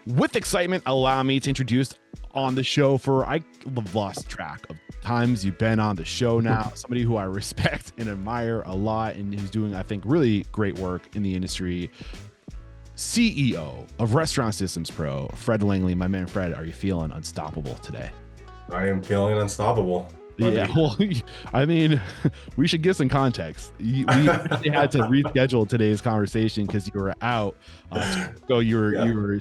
With excitement, allow me to introduce on the show for I've lost track of times you've been on the show now. Somebody who I respect and admire a lot and who's doing, I think, really great work in the industry. CEO of Restaurant Systems Pro, Fred Langley. My man, Fred, are you feeling unstoppable today? I am feeling unstoppable. Yeah, well, I mean, we should give some context. We actually had to reschedule today's conversation because you were out. So you were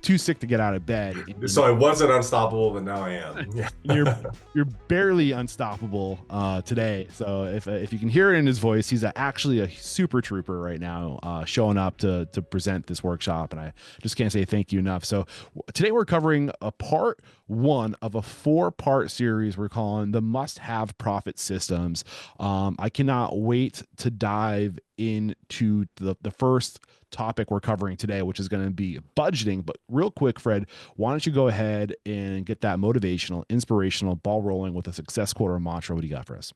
too sick to get out of bed. So I wasn't unstoppable, but now I am. Yeah. You're barely unstoppable today. So if you can hear it in his voice, he's actually a super trooper right now, showing up to present this workshop, and I just can't say thank you enough. So today we're covering a part one of a 4-part series we're calling the must-have profit systems. I cannot wait to dive into the first topic we're covering today, which is going to be budgeting. But real quick, Fred, why don't you go ahead and get that motivational, inspirational ball rolling with a success quote or mantra? What do you got for us?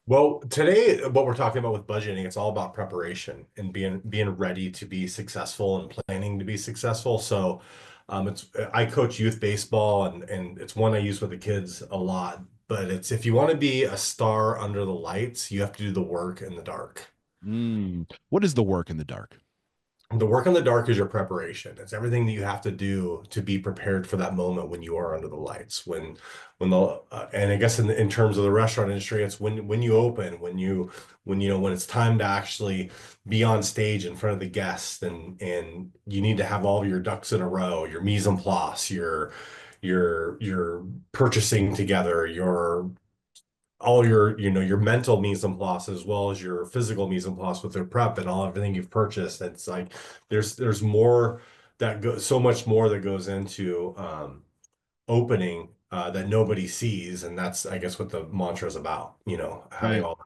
Well, today, what we're talking about with budgeting, it's all about preparation and being ready to be successful and planning to be successful. So I coach youth baseball, and it's one I use with the kids a lot. But it's, if you want to be a star under the lights, you have to do the work in the dark. What is the work in the dark? The work in the dark is your preparation. It's everything that you have to do to be prepared for that moment when you are under the lights. And I guess in terms of the restaurant industry, it's when you open, when it's time to actually be on stage in front of the guests, and you need to have all of your ducks in a row, your mise en place, your purchasing together, your mental mise en place as well as your physical mise en place with their prep and everything you've purchased. It's like there's more so much more that goes into opening that nobody sees, and that's, I guess, what the mantra is about. Having Right. all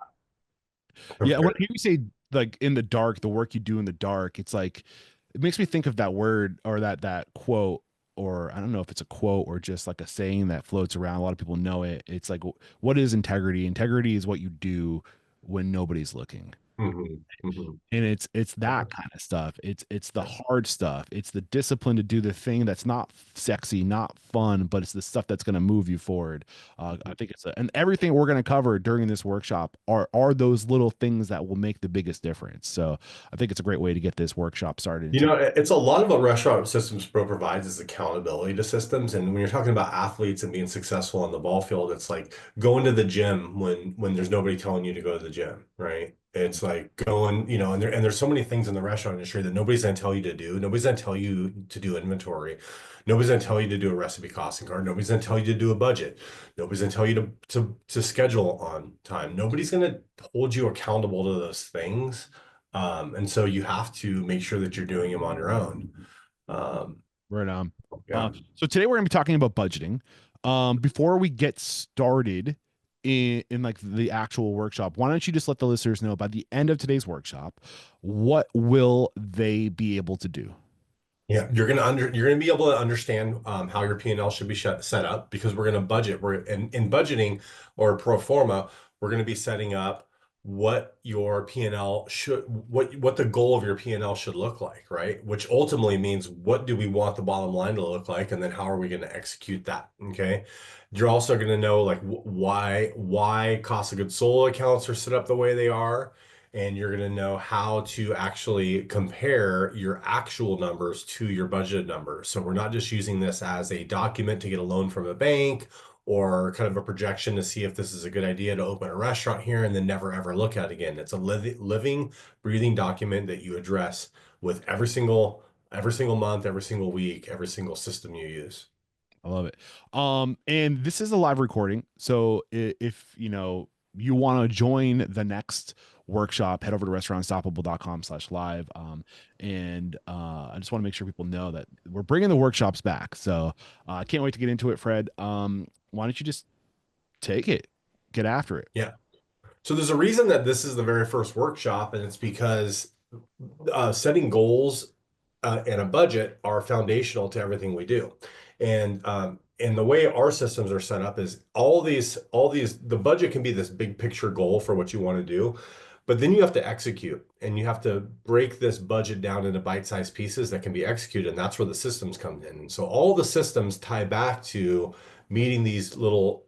that Yeah, when prepared. you say like in the dark, the work you do in the dark, it's like it makes me think of that word or that quote, or I don't know if it's a quote or just like a saying that floats around. A lot of people know it. It's like, what is integrity? Integrity is what you do when nobody's looking. Mhm, mhm. And it's that kind of stuff. It's the hard stuff. It's the discipline to do the thing that's not sexy, not fun, but it's the stuff that's going to move you forward. I think and everything we're going to cover during this workshop are those little things that will make the biggest difference. So I think it's a great way to get this workshop started. It's a lot of what Restaurant Systems Pro provides is accountability to systems. And when you're talking about athletes and being successful on the ball field, it's like going to the gym when there's nobody telling you to go to the gym, right? It's like going, and there's so many things in the restaurant industry that nobody's going to tell you to do. Nobody's going to tell you to do inventory. Nobody's going to tell you to do a recipe costing card. Nobody's going to tell you to do a budget. Nobody's going to tell you to schedule on time. Nobody's going to hold you accountable to those things. And so you have to make sure that you're doing them on your own. Right on. Yeah. So today we're going to be talking about budgeting. Before we get started in like the actual workshop, why don't you just let the listeners know by the end of today's workshop, what will they be able to do? Yeah, you're gonna be able to understand how your P&L should be set up, because we're gonna budget. We're in budgeting or pro forma, we're gonna be setting up what your P&L what the goal of your P&L should look like, right? Which ultimately means, what do we want the bottom line to look like, and then how are we going to execute that? Okay. You're also going to know, like, why cost of goods sold accounts are set up the way they are, and you're going to know how to actually compare your actual numbers to your budgeted numbers. So we're not just using this as a document to get a loan from a bank, or kind of a projection to see if this is a good idea to open a restaurant here and then never ever look at it again. It's a living, breathing document that you address with every single month, every single week, every single system you use. I love it. And this is a live recording. So if you want to join the next workshop, head over to restaurantunstoppable.com/live. And I just want to make sure people know that we're bringing the workshops back. So I can't wait to get into it, Fred. Why don't you just take it, get after it? Yeah. So there's a reason that this is the very first workshop, and it's because setting goals and a budget are foundational to everything we do. And the way our systems are set up is the budget can be this big picture goal for what you want to do, But then you have to execute and you have to break this budget down into bite-sized pieces that can be executed. And that's where the systems come in. And so all the systems tie back to meeting these little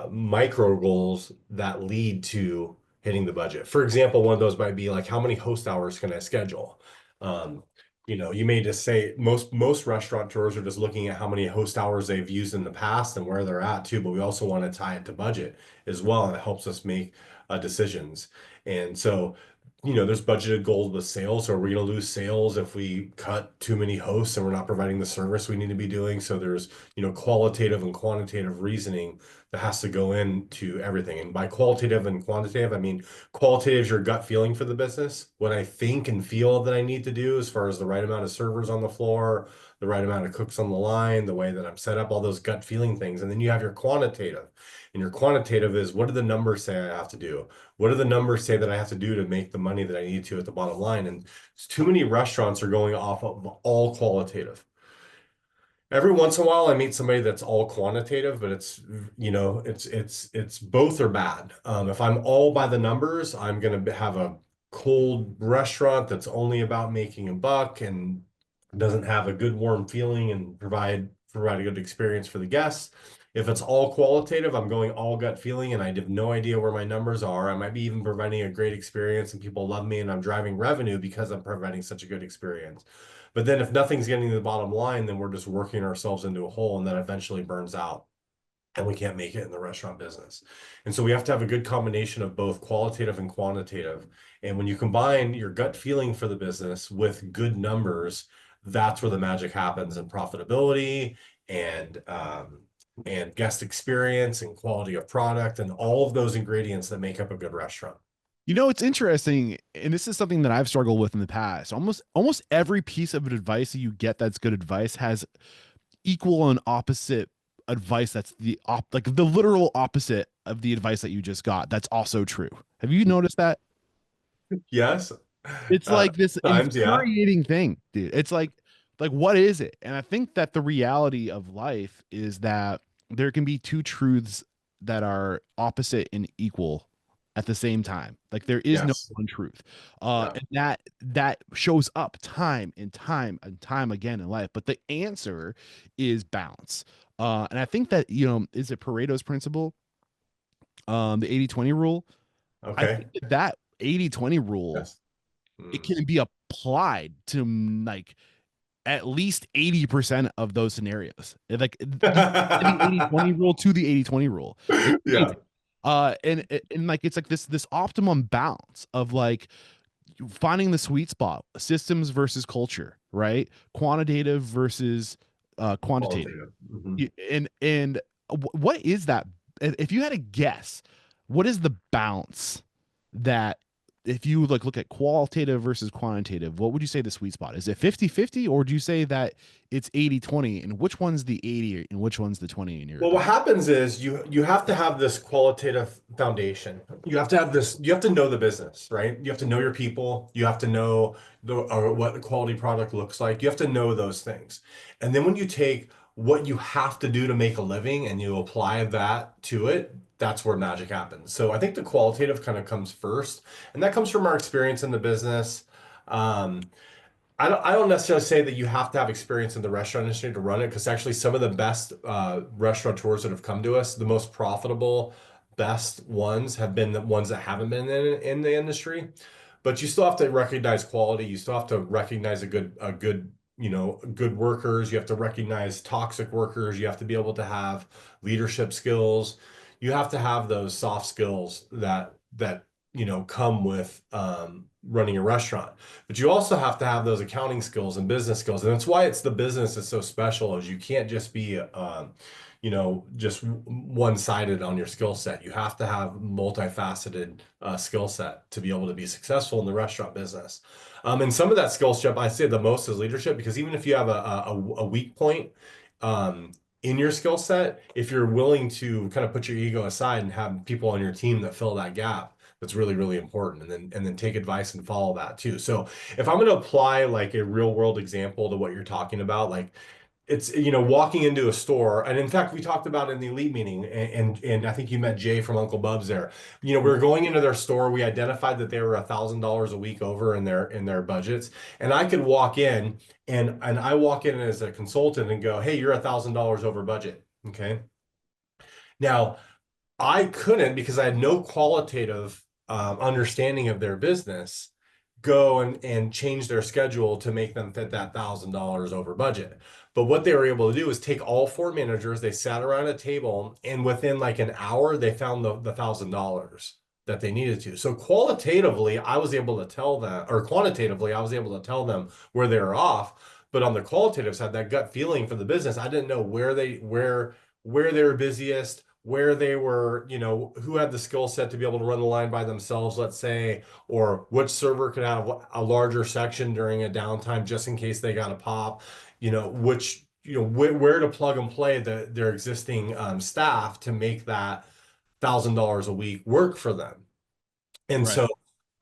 micro goals that lead to hitting the budget. For example, one of those might be like, how many host hours can I schedule? Um, you may just say most restaurateurs are just looking at how many host hours they've used in the past and where they're at too, but we also want to tie it to budget as well, and it helps us make decisions. And so, there's budgeted goals with sales. So are we going to lose sales if we cut too many hosts and we're not providing the service we need to be doing? So there's, qualitative and quantitative reasoning that has to go into everything. And by qualitative and quantitative, I mean qualitative is your gut feeling for the business. What I think and feel that I need to do as far as the right amount of servers on the floor, the right amount of cooks on the line, the way that I'm set up, all those gut feeling things. And then you have your quantitative. And your quantitative is, what do the numbers say I have to do? What do the numbers say that I have to do to make the money that I need to at the bottom line? And too many restaurants are going off of all qualitative. Every once in a while, I meet somebody that's all quantitative, but it's both are bad. If I'm all by the numbers, I'm going to have a cold restaurant that's only about making a buck and doesn't have a good warm feeling and provide a good experience for the guests. If it's all qualitative, I'm going all gut feeling and I have no idea where my numbers are. I might be even providing a great experience and people love me and I'm driving revenue because I'm providing such a good experience. But then if nothing's getting to the bottom line, then we're just working ourselves into a hole and that eventually burns out and we can't make it in the restaurant business. And so we have to have a good combination of both qualitative and quantitative. And when you combine your gut feeling for the business with good numbers, that's where the magic happens in profitability and guest experience and quality of product and all of those ingredients that make up a good restaurant. It's interesting, and this is something that I've struggled with in the past. Almost every piece of advice that you get that's good advice has equal and opposite advice that's like the literal opposite of the advice that you just got. That's also true. Have you noticed that? Yes. It's like this Times, yeah. infuriating thing, dude. It's like what is it? And I think that the reality of life is that there can be two truths that are opposite and equal at the same time. Like there is no Yes. one truth. Yeah. And that shows up time and time and time again in life. But the answer is balance. And I think that, is it Pareto's principle? The 80-20 rule. I Okay. think that 80-20 rule, Yes. it Mm. can be applied to like at least 80% of those scenarios. Like you apply the 80-20 rule to the 80-20 rule. It's Yeah. amazing. And like it's like this optimum balance of like finding the sweet spot, systems versus culture, right? Quantitative versus quantitative. Qualitative. Mhm. And what is that? If you had a guess, what is the balance that if you look at qualitative versus quantitative, what would you say the sweet spot is? It 50-50, or do you say that it's 80-20, and which one's the 80 and which one's the 20 in your Well, what opinion? happens is you have to have this qualitative foundation. You have to have this, you have to know the business, right? You have to know your people. You have to know what the quality product looks like. You have to know those things. And then when you take what you have to do to make a living and you apply that to it, that's where magic happens. So I think the qualitative kind of comes first, and that comes from our experience in the business. Um, I don't necessarily say that you have to have experience in the restaurant industry to run it, because actually some of the best restaurateurs that have come to us, the most profitable, best ones have been the ones that haven't been in the industry. But you still have to recognize quality. You still have to recognize good workers. You have to recognize toxic workers. You have to be able to have leadership skills. You have to have those soft skills that come with running a restaurant. But you also have to have those accounting skills and business skills. And that's why it's the business is so special, is you can't just be just one-sided on your skill set. You have to have multifaceted skill set to be able to be successful in the restaurant business. And some of that skill set, I say the most is leadership, because even if you have a weak point in your skill set, if you're willing to kind of put your ego aside and have people on your team that fill that gap, that's really, really important. And then take advice and follow that too. So if I'm going to apply like a real world example to what you're talking about, like it's, you know, walking into a store, and in fact, we talked about it in the elite meeting, and I think you met Jay from Uncle Bub's there. You know, we were going into their store. We identified that they were $1,000 a week over in their budgets, and I could walk in, and I walk in as a consultant and go, "Hey, you're $1,000 over budget." Okay. Now, I couldn't, because I had no qualitative understanding of their business, go and change their schedule to make them fit that $1,000 over budget. But what they were able to do is take all four managers, they sat around a table, and within like an hour, they found the $1,000 that they needed to. So qualitatively, I was able to tell them, or quantitatively, I was able to tell them where they were off. But on the qualitative side, that gut feeling for the business, I didn't know where they were busiest, where they were, you know, who had the skill set to be able to run the line by themselves, let's say, or which server could have a larger section during a downtime just in case they got a pop, you know, which, you know, where to plug and play their existing staff to make that $1,000 a week work for them. And Right. so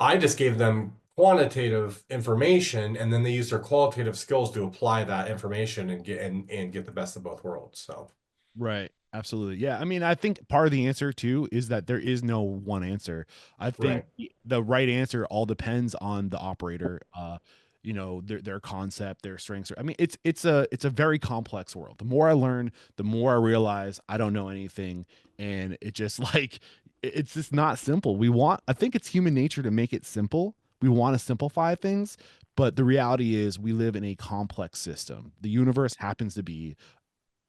I just gave them quantitative information, and then they use their qualitative skills to apply that information and get the best of both worlds. So Right. Absolutely. Yeah. I mean, I think part of the answer too is that there is no one answer. I think right. the right answer all depends on the operator, their concept, their strengths. I mean, it's a very complex world. The more I learn, the more I realize I don't know anything. And it just it's just not simple. I think it's human nature to make it simple. We want to simplify things, but the reality is we live in a complex system. The universe happens to be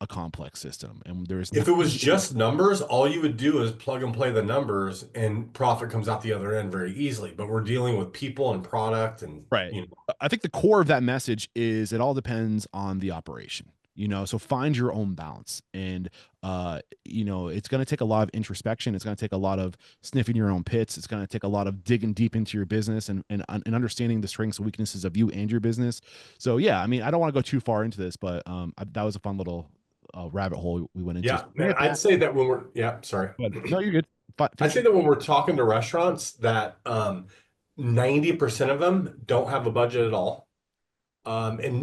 a complex system, and there's If not it was just numbers, all you would do is plug and play the numbers and profit comes out the other end very easily. But we're dealing with people and product and, right. you know, I think the core of that message is it all depends on the operation. So find your own balance, and it's going to take a lot of introspection. It's going to take a lot of sniffing your own pits. It's going to take a lot of digging deep into your business and understanding the strengths and weaknesses of you and your business. So yeah, I mean, I don't want to go too far into this, but that was a fun little rabbit hole we went into. yeah, So bring man, it I'd back. say that when we're, yeah, sorry. But no, you're good. I'd Finish say your. that when we're talking to restaurants that 90% of them don't have a budget at all. And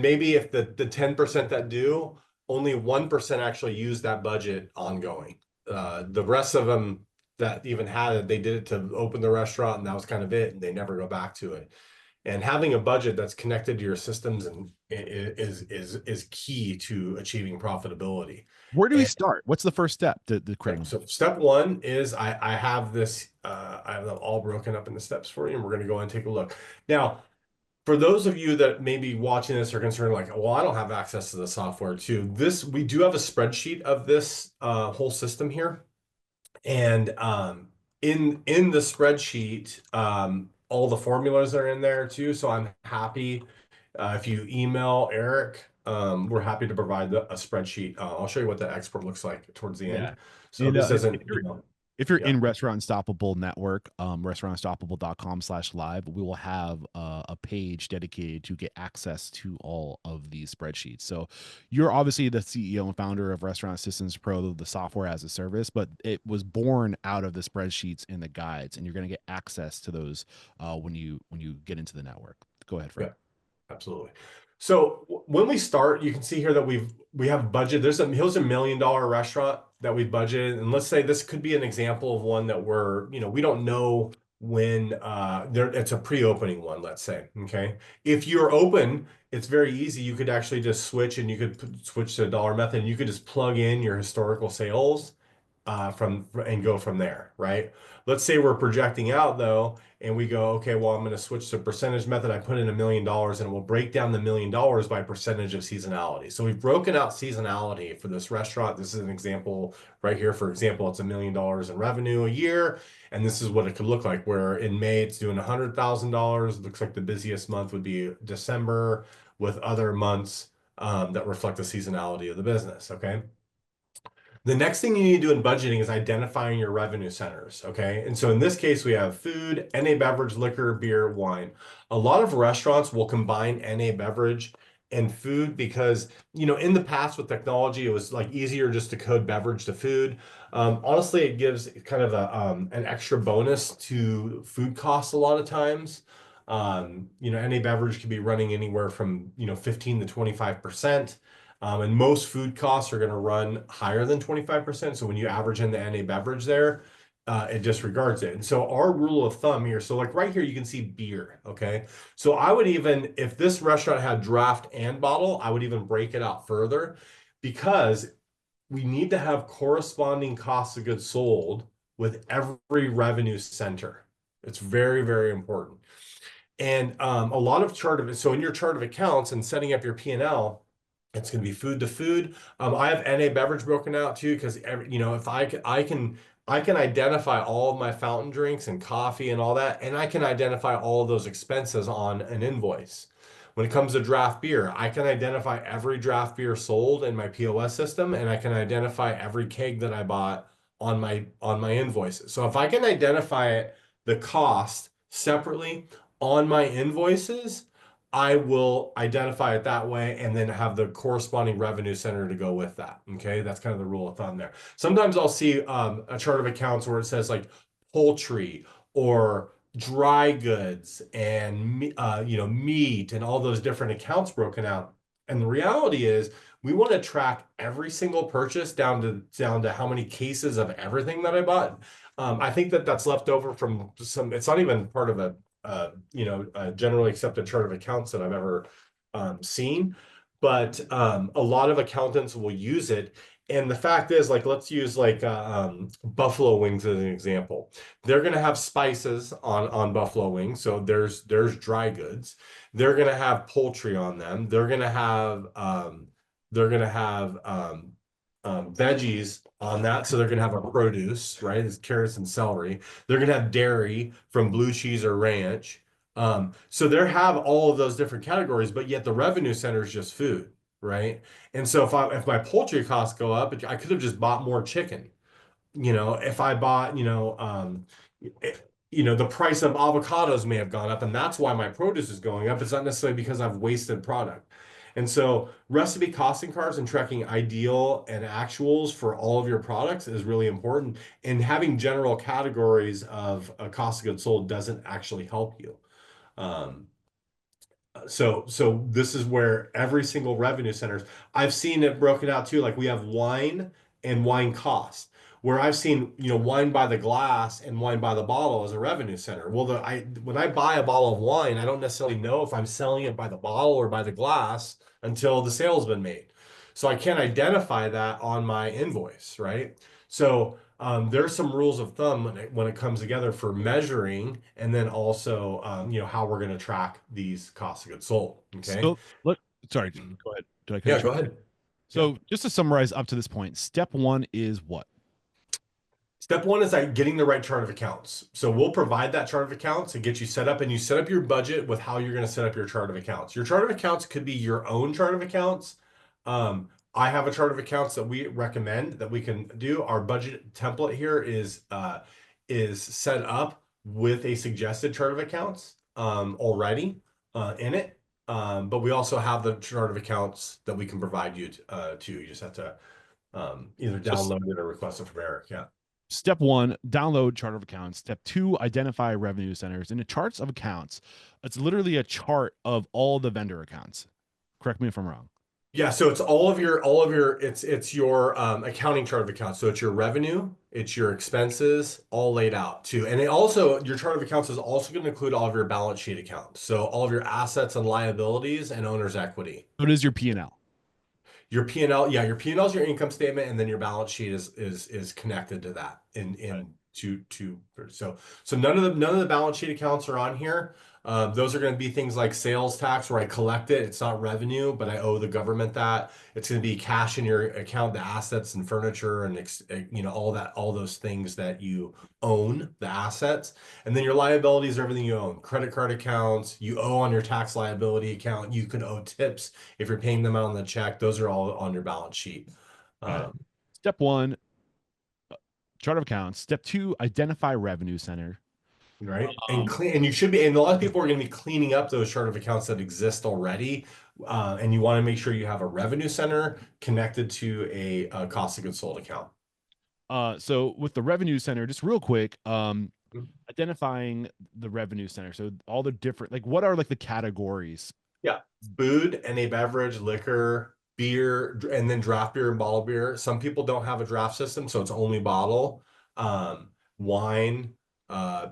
maybe if the 10% that do, only 1% actually use that budget ongoing. The rest of them that even had it, they did it to open the restaurant and that was kind of it, and they never go back to it. And having a budget that's connected to your systems and is key to achieving profitability. Where do we And start? What's the first step to yeah, creating? so step one is I have this I have them all broken up into steps for you, and we're going to go and take a look. Now, for those of you that may be watching this are concerned, like, well, I don't have access to the software too. We do have a spreadsheet of this whole system here. And in the spreadsheet, all the formulas are in there too. So I'm happy if you email Eric, we're happy to provide a spreadsheet. I'll show you what the export looks like towards the Yeah. end. So this If isn't, you're if you're yeah. in Restaurant Unstoppable Network, restaurantunstoppable.com/live, we will have a page dedicated to get access to all of these spreadsheets. So you're obviously the CEO and founder of Restaurant Systems Pro, the software as a service, but it was born out of the spreadsheets and the guides, and you're going to get access to those when you get into the network. Go ahead, Fred. Yeah. Absolutely. So when we start, you can see here that we have budget. Here's $1 million restaurant that we've budgeted, and let's say this could be an example of one that we don't know when it's a pre-opening one, let's say. Okay, if you're open, it's very easy. You could actually just switch, and you could switch to a dollar method, and you could just plug in your historical sales and go from there, right? Let's say we're projecting out though, and we go, okay, well, I'm going to switch to percentage method. I put in $1 million, and it will break down the $1 million by percentage of seasonality. So we've broken out seasonality for this restaurant. This is an example right here. For example, it's $1 million in revenue a year, and this is what it could look like. Where in May it's doing $100,000. Looks like the busiest month would be December, with other months that reflect the seasonality of the business. Okay. The next thing you need to do in budgeting is identifying your revenue centers, okay? And so in this case, we have food, NA beverage, liquor, beer, wine. A lot of restaurants will combine NA beverage and food because, in the past with technology, it was like easier just to code beverage to food. Honestly, it gives kind of an extra bonus to food costs a lot of times. Any beverage could be running anywhere from 15 to 25%. And most food costs are going to run higher than 25%. So when you average in the NA beverage there, it disregards it. And so our rule of thumb here, so like right here, you can see beer. Okay. So I would even, if this restaurant had draft and bottle, I would even break it out further because we need to have corresponding costs of goods sold with every revenue center. It's very, very important. And a lot of so in your chart of accounts and setting up your P&L, it's going to be food to food. I have NA beverage broken out too, because if I can identify all of my fountain drinks and coffee and all that, and I can identify all of those expenses on an invoice. When it comes to draft beer, I can identify every draft beer sold in my POS system, and I can identify every keg that I bought on my invoices. So if I can identify it, the cost separately on my invoices, I will identify it that way and then have the corresponding revenue center to go with that. Okay, that's kind of the rule of thumb there. Sometimes I'll see a chart of accounts where it says like poultry or dry goods and meat and all those different accounts broken out. And the reality is we want to track every single purchase down to how many cases of everything that I bought. I think that's left over from some. It's not even part of a generally accepted chart of accounts that I've ever seen, but a lot of accountants will use it. And the fact is, like, let's use like buffalo wings as an example. They're going to have spices on buffalo wings, so there's dry goods. They're going to have poultry on them. They're going to have veggies on that, so they're going to have a produce, right? It's carrots and celery. They're going to have dairy from blue cheese or ranch. So they have all of those different categories, but yet the revenue center is just food, right? And so if my poultry costs go up, I could have just bought more chicken. If I bought, the price of avocados may have gone up, and that's why my produce is going up. It's not necessarily because I've wasted product. And so recipe costing cards and tracking ideal and actuals for all of your products is really important. And having general categories of a cost of goods sold doesn't actually help you. Um, so this is where every single revenue centers, I've seen it broken out too. Like we have wine and wine cost, where I've seen, wine by the glass and wine by the bottle as a revenue center. Well, when I buy a bottle of wine, I don't necessarily know if I'm selling it by the bottle or by the glass until the sale's been made. So I can't identify that on my invoice, right? So there's some rules of thumb when it comes together for measuring, and then also how we're going to track these costs of goods sold. Okay. So sorry, go ahead. Did I cut Yeah, you go short? ahead. Yeah. So just to summarize up to this point, step one is what? Step one is like getting the right chart of accounts. So we'll provide that chart of accounts and get you set up, and you set up your budget with how you're going to set up your chart of accounts. Your chart of accounts could be your own chart of accounts. I have a chart of accounts that we recommend that we can do. Our budget template here is set up with a suggested chart of accounts already in it. But we also have the chart of accounts that we can provide you to. You just have to either download it or request it from Eric. Yeah. Step one, download chart of accounts. Step two, identify revenue centers. In the charts of accounts, it's literally a chart of all the vendor accounts. Correct me if I'm wrong. Yeah, so it's it's your accounting chart of accounts. So it's your revenue, it's your expenses, all laid out too. And your chart of accounts is also going to include all of your balance sheet accounts. So all of your assets and liabilities and owner's equity. What is your P&L? Your P&L, yeah, your P&L is your income statement, and then your balance sheet is connected to that so none of the balance sheet accounts are on here. Those are going to be things like sales tax, where I collect it. It's not revenue, but I owe the government that. It's going to be cash in your account, the assets and furniture and all those things that you own, the assets. And then your liabilities are everything you own. Credit card accounts, you owe on your tax liability account. You could owe tips if you're paying them out on the check. Those are all on your balance sheet. Step one, chart of accounts. Step two, identify revenue center. Right. And you should be, and a lot of people are going to be cleaning up those chart of accounts that exist already. And you want to make sure you have a revenue center connected to a cost of goods sold account. So with the revenue center, just real quick, identifying the revenue center. So all the different, like, what are like the categories? Yeah. Food and a beverage, liquor, beer, and then draft beer and bottled beer. Some people don't have a draft system, so it's only bottle. Wine.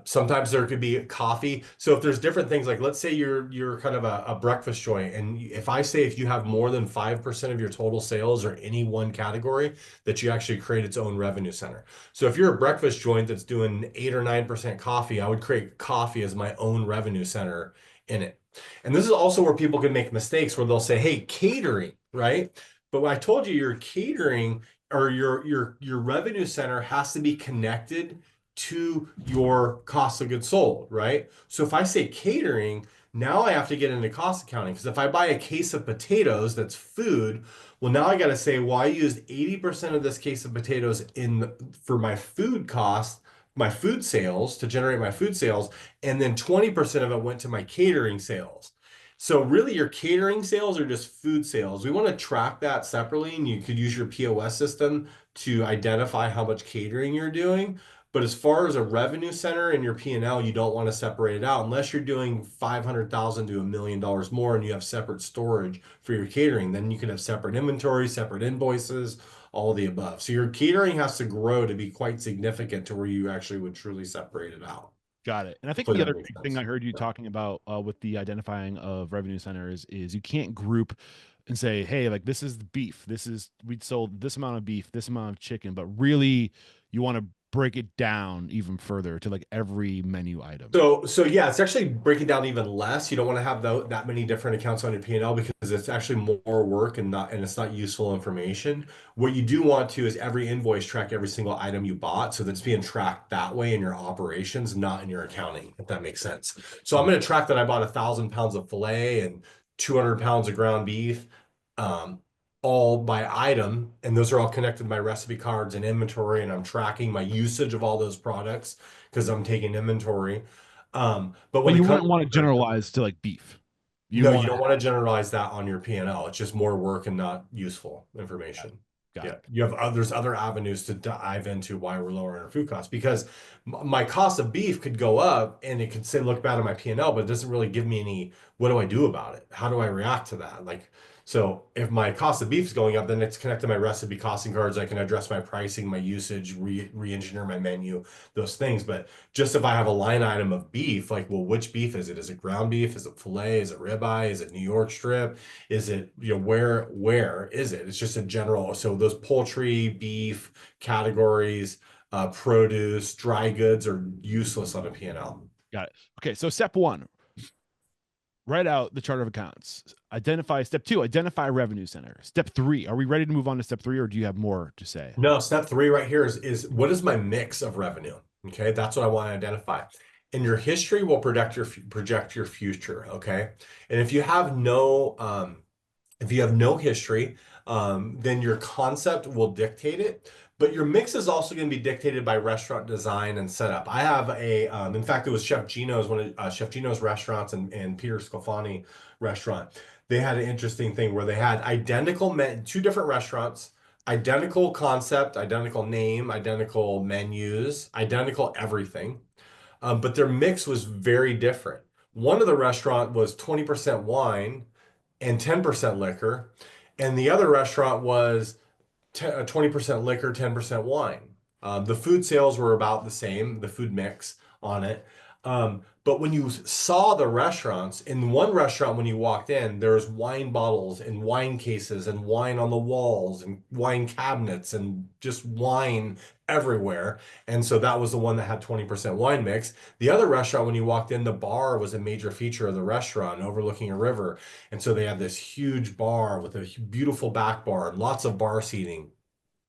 Sometimes there could be coffee. So if there's different things, like let's say you're kind of a breakfast joint, and if I say if you have more than 5% of your total sales or any one category, that you actually create its own revenue center. So if you're a breakfast joint that's doing 8 or 9% coffee, I would create coffee as my own revenue center in it. And this is also where people can make mistakes where they'll say, hey, catering, right? But when I told you your catering or your revenue center has to be connected to your cost of goods sold, right? So if I say catering, now I have to get into cost accounting, because if I buy a case of potatoes that's food, well, now I got to say, well, I used 80% of this case of potatoes for my food cost, my food sales, to generate my food sales, and then 20% of it went to my catering sales. So really your catering sales are just food sales. We want to track that separately, and you could use your POS system to identify how much catering you're doing. But as far as a revenue center in your P&L, you don't want to separate it out unless you're doing 500,000 to $1 million more and you have separate storage for your catering. Then you can have separate inventory, separate invoices, all of the above. So your catering has to grow to be quite significant to where you actually would truly separate it out. Got it. And I think Hopefully the that other makes big thing sense. I heard you talking about with the identifying of revenue centers is you can't group and say, hey, like this is the beef. This is, we sold this amount of beef, this amount of chicken, but really you want to break it down even further to like every menu item. So yeah, it's actually breaking down even less. You don't want to have that many different accounts on your P&L because it's actually more work and it's not useful information. What you do want to is every invoice track every single item you bought, so that's being tracked that way in your operations, not in your accounting, if that makes sense. So I'm Mhm. going to track that I bought 1,000 pounds of filet and 200 pounds of ground beef, um, all by item, and those are all connected to my recipe cards and inventory, and I'm tracking my usage of all those products because I'm taking inventory. But But when it you comes wouldn't want to generalize to like beef. You no, want you to don't have, want to generalize that on your P&L. It's just more work and not useful information. got Yeah, it. you have there's other avenues to dive into why we're lowering our food costs, because my cost of beef could go up and it could say look bad on my P&L, but it doesn't really give me any, what do I do about it? How do I react to that? Like, so if my cost of beef is going up, then it's connected to my recipe costing cards. I can address my pricing, my usage, re-engineer my menu, those things. But just if I have a line item of beef, like, well, which beef is it? Is it ground beef? Is it filet? Is it ribeye? Is it New York strip? Is it, where is it? It's just a general. So those poultry, beef categories, produce, dry goods are useless on a P&L. Got it. Okay. So step one, write out the chart of accounts. Identify step two, identify revenue center. Step three, are we ready to move on to step three or do you have more to say? No, step three right here is what is my mix of revenue? Okay, that's what I want to identify. And your history will project your future. Okay, and if you have no history, then your concept will dictate it. But your mix is also going to be dictated by restaurant design and setup. I have in fact, it was Chef Gino's, one of Chef Gino's restaurants and Peter Scalfani restaurant. They had an interesting thing where they had two different restaurants, identical concept, identical name, identical menus, identical everything. But their mix was very different. One of the restaurant was 20% wine and 10% liquor. And the other restaurant was 20% liquor, 10% wine. The food sales were about the same, the food mix on it. But when you saw the restaurants, in one restaurant, when you walked in, there was wine bottles and wine cases and wine on the walls and wine cabinets and just wine everywhere. And so that was the one that had 20% wine mix. The other restaurant, when you walked in, the bar was a major feature of the restaurant overlooking a river. And so they had this huge bar with a beautiful back bar and lots of bar seating.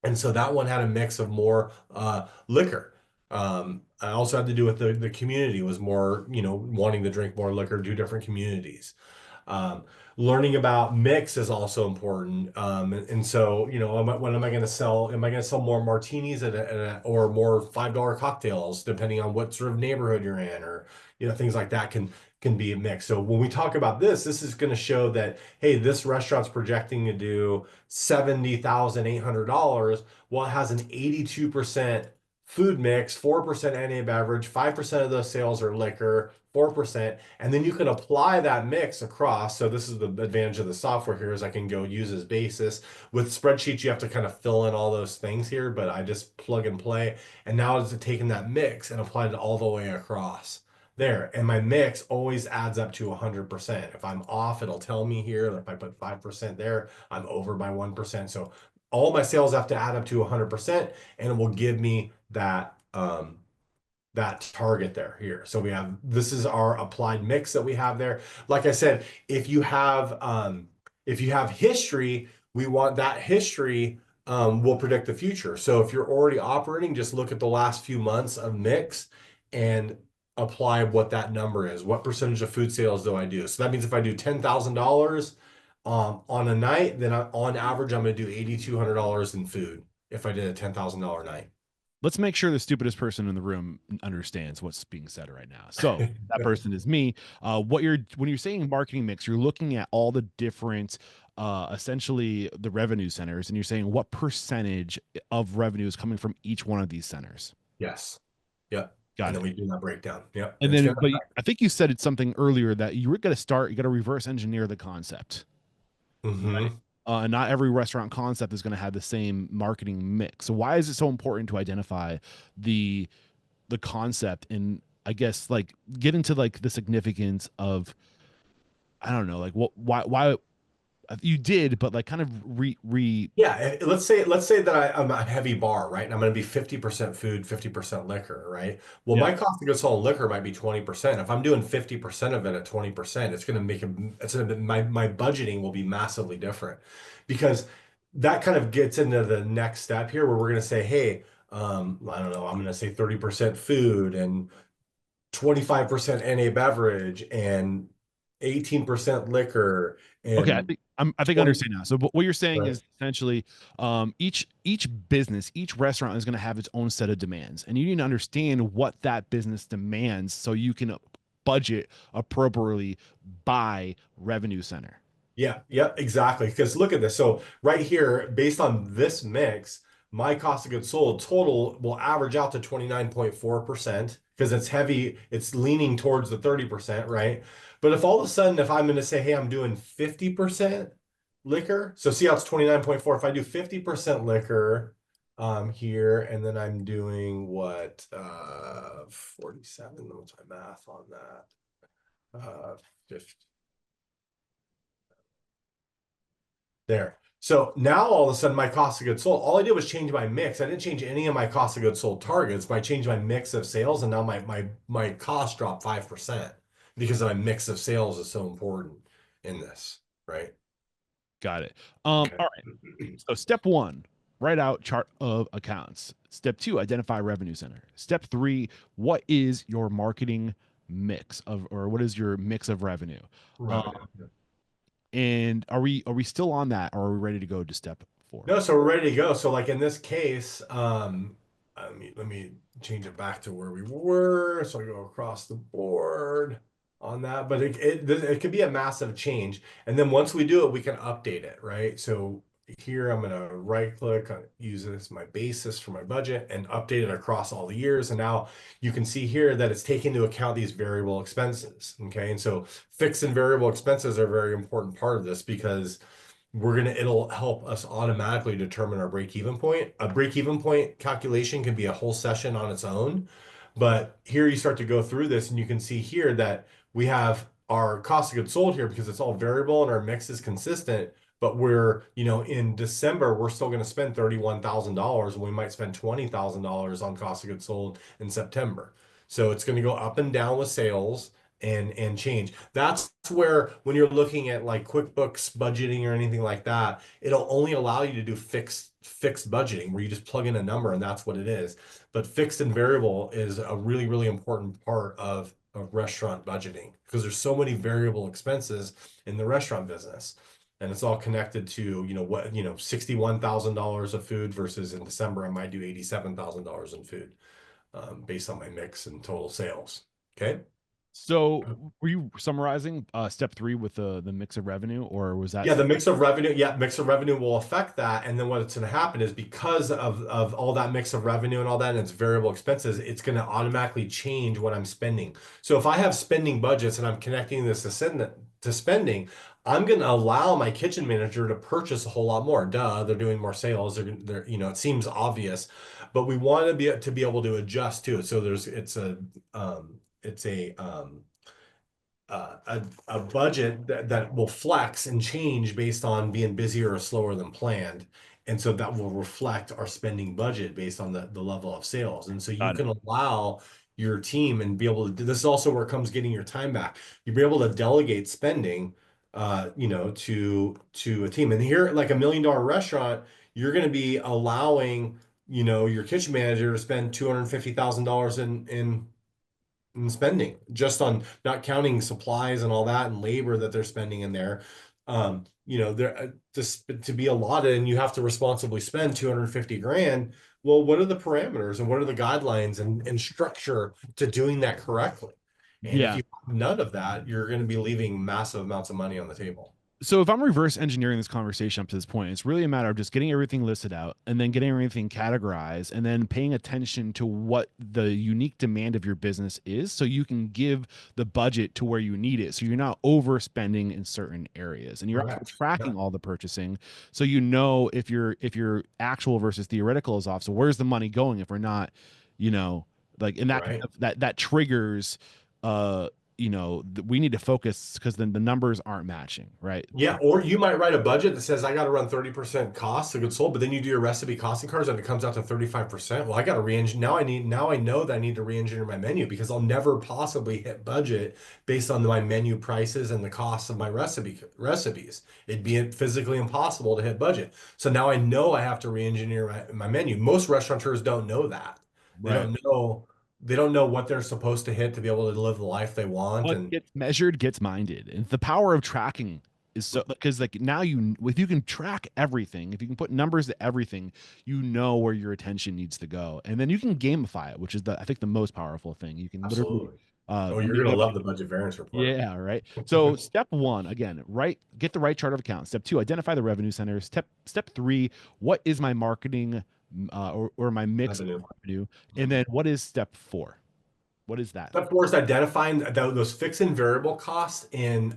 And so that one had a mix of more liquor. I also had to do with the community was more, wanting to drink more liquor, do different communities. Um, Learning about mix is also important. And so, when am I going to sell? Am I going to sell more martinis or more $5 cocktails, depending on what sort of neighborhood you're in, or things like that can be a mix. So when we talk about this is going to show that, hey, this restaurant's projecting to do $70,800. Well, it has an 82% food mix, 4% NA beverage, 5% of those sales are liquor, 4%, and then you can apply that mix across. So this is the advantage of the software here is I can go use as basis. With spreadsheets, you have to kind of fill in all those things here, but I just plug and play. And now it's taking that mix and applied it all the way across there. And my mix always adds up to 100%. If I'm off, it'll tell me here. If I put 5% there, I'm over by 1%. So all my sales have to add up to 100%, and it will give me that target there here. So we have, this is our applied mix that we have there. Like I said, if you have history, we want that history will predict the future. So if you're already operating, just look at the last few months of mix and apply what that number is. What percentage of food sales do I do? So that means if I do $10,000 on a night, then on average, I'm going to do $8,200 in food if I did a $10,000 night. Let's make sure the stupidest person in the room understands what's being said right now. So that person is me. When you're saying marketing mix, you're looking at all the different, essentially the revenue centers, and you're saying what percentage of revenue is coming from each one of these centers. Yes. Yep. Got And it. then we do that breakdown. Yep. And then, but I think you said it's something earlier that you were going to start, you got to reverse engineer the concept. Right? And not every restaurant concept is going to have the same marketing mix. So why is it so important to identify the concept and I guess like get into like the significance of, I don't know, like why you did, but like kind of Yeah, let's say that I'm a heavy bar, right? And I'm going to be 50% food, 50% liquor, right? Well, yeah. my cost of goods sold liquor might be 20%. If I'm doing 50% of it at 20%, it's going to make my budgeting will be massively different because that kind of gets into the next step here where we're going to say, hey, I don't know, I'm going to say 30% food and 25% NA beverage and 18% liquor Okay, and I think I 20, understand now. So what you're saying right? is essentially, each business, each restaurant is going to have its own set of demands, and you need to understand what that business demands so you can budget appropriately by revenue center. Yeah, exactly. Because look at this. So right here, based on this mix, my cost of goods sold total will average out to 29.4% because it's heavy, it's leaning towards the 30%, right? But if all of a sudden, if I'm going to say, hey, I'm doing 50% liquor, so see how it's 29.4. If I do 50% liquor here, and then I'm doing what 47, what's my math on that? 50. There. So now all of a sudden my cost of goods sold, all I did was change my mix. I didn't change any of my cost of goods sold targets, but I changed my mix of sales, and now my cost dropped 5% because my mix of sales is so important in this, right? Got it. Okay. All right. So step one, write out chart of accounts. Step two, identify revenue center. Step three, what is your marketing mix of, or what is your mix of revenue? Revenue. And are we still on that, or are we ready to go to step four? No, so we're ready to go. So like in this case, let me change it back to where we were. So I go across the board on that, but it could be a massive change. And then once we do it, we can update it, right? So here I'm gonna right click, use this as my basis for my budget and update it across all the years. And now you can see here that it's taking into account these variable expenses. Okay. And so fixed and variable expenses are a very important part of this because it'll help us automatically determine our break-even point. A break-even point calculation can be a whole session on its own, but here you start to go through this and you can see here that we have our cost of goods sold here because it's all variable and our mix is consistent. But we're, in December, we're still going to spend $31,000 and we might spend $20,000 on cost of goods sold in September. So it's going to go up and down with sales and change. That's where when you're looking at like QuickBooks budgeting or anything like that, it'll only allow you to do fixed budgeting where you just plug in a number and that's what it is. But fixed and variable is a really, really important part of restaurant budgeting because there's so many variable expenses in the restaurant business. And it's all connected to, $61,000 of food versus in December, I might do $87,000 in food based on my mix and total sales. Okay. So were you summarizing step three with the mix of revenue, or was that Yeah, the mix of revenue, yeah, mix of revenue will affect that. And then what's going to happen is because of all that mix of revenue and all that, and it's variable expenses, it's going to automatically change what I'm spending. So if I have spending budgets and I'm connecting this to spending, I'm going to allow my kitchen manager to purchase a whole lot more. Duh, they're doing more sales. It seems obvious, but we want to be able to adjust to it. So it's a budget that will flex and change based on being busier or slower than planned. And so that will reflect our spending budget based on the level of sales. And so you got it? can allow your team and be able to do this is also where it comes getting your time back. You'll be able to delegate spending to a team. And here, like $1 million restaurant, you're going to be allowing, your kitchen manager to spend $250,000 in spending just on not counting supplies and all that and labor that they're spending in there. They're just to be allotted and you have to responsibly spend 250 grand. Well, what are the parameters and what are the guidelines and structure to doing that correctly? And if Yeah. you have none of that, you're going to be leaving massive amounts of money on the table. So if I'm reverse engineering this conversation up to this point, it's really a matter of just getting everything listed out and then getting everything categorized and then paying attention to what the unique demand of your business is so you can give the budget to where you need it. So you're not overspending in certain areas and you're actually Correct. Yeah. tracking all the purchasing so you know if your actual versus theoretical is off. So where's the money going if we're not, you know, like in that kind Right. of, that triggers we need to focus because then the numbers aren't matching, right? Yeah, or you might write a budget that says I got to run 30% cost of goods sold, but then you do your recipe costing cards and it comes out to 35%. Well, I got to re-engineer. Now I know that I need to re-engineer my menu because I'll never possibly hit budget based on my menu prices and the costs of my recipes. It'd be physically impossible to hit budget. So now I know I have to re-engineer my menu. Most restaurateurs don't know that. They Right. don't know they don't know what they're supposed to hit to be able to live the life they want. What And gets measured gets minded. And the power of tracking is so because like now if you can track everything, if you can put numbers to everything, you know where your attention needs to go. And then you can gamify it, which is I think the most powerful thing. You can literally absolutely. Oh, you're make gonna it love about the budget variance report. yeah, right. So step one, again, get the right chart of account. Step two, identify the revenue centers. Step three, what is my marketing or my mix of Revenue. revenue? And Mhm. then what is step four? What is that? Step four is identifying those fixed and variable costs in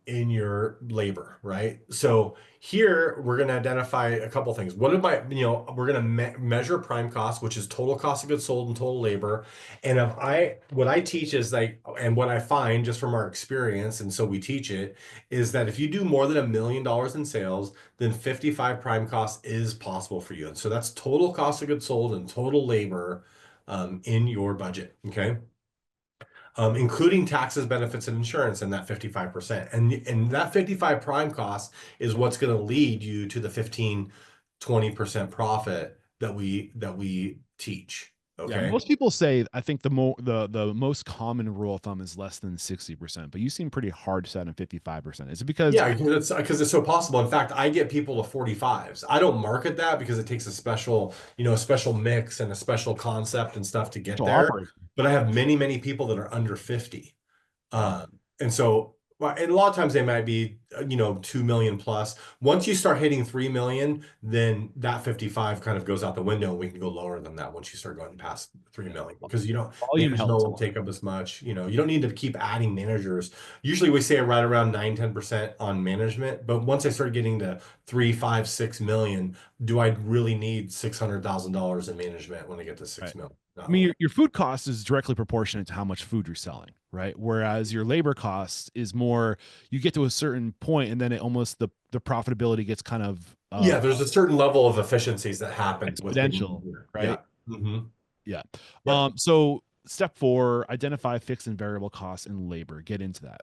your labor, right? So here we're going to identify a couple things. What am I, we're going to measure prime cost, which is total cost of goods sold and total labor. And what I teach is and what I find just from our experience, and so we teach it, is that if you do more than $1 million in sales, then 55 prime cost is possible for you. And so that's total cost of goods sold and total labor in your budget. Okay. Including taxes, benefits, and insurance in that 55%. And that 55 prime cost is what's going to lead you to the 15-20% profit that we teach. Yeah, Okay. most people say I think the most common rule of thumb is less than 60%, but you seem pretty hard set on 55%. Is it because Yeah, because it's so possible. In fact, I get people to 45s. I don't market that because it takes a special mix and a special concept and stuff to get to there. operate? But I have many, many people that are under 50. Wow. And so, well, and a lot of times they might be, 2 million plus. Once you start hitting 3 million, then that 55 kind of goes out the window and we can go lower than that once you start going past 3 Yeah. million because Volume management helps a won't lot. take up as much. You don't need to keep adding managers. Usually we say right around 9-10% on management, but once I start getting to 3, 5, 6 million, do I really need $600,000 in management when I get to Right. 6 million? I mean, No. your food cost is directly proportionate to how much food you're selling, right? Whereas your labor cost is more, you get to a certain point and then it almost the profitability gets kind of Yeah, there's a certain level of efficiencies that happen with getting exponential, here. Yeah. right? Hmm. Yeah. Yep. So step four, identify fixed and variable costs in labor. Get into that.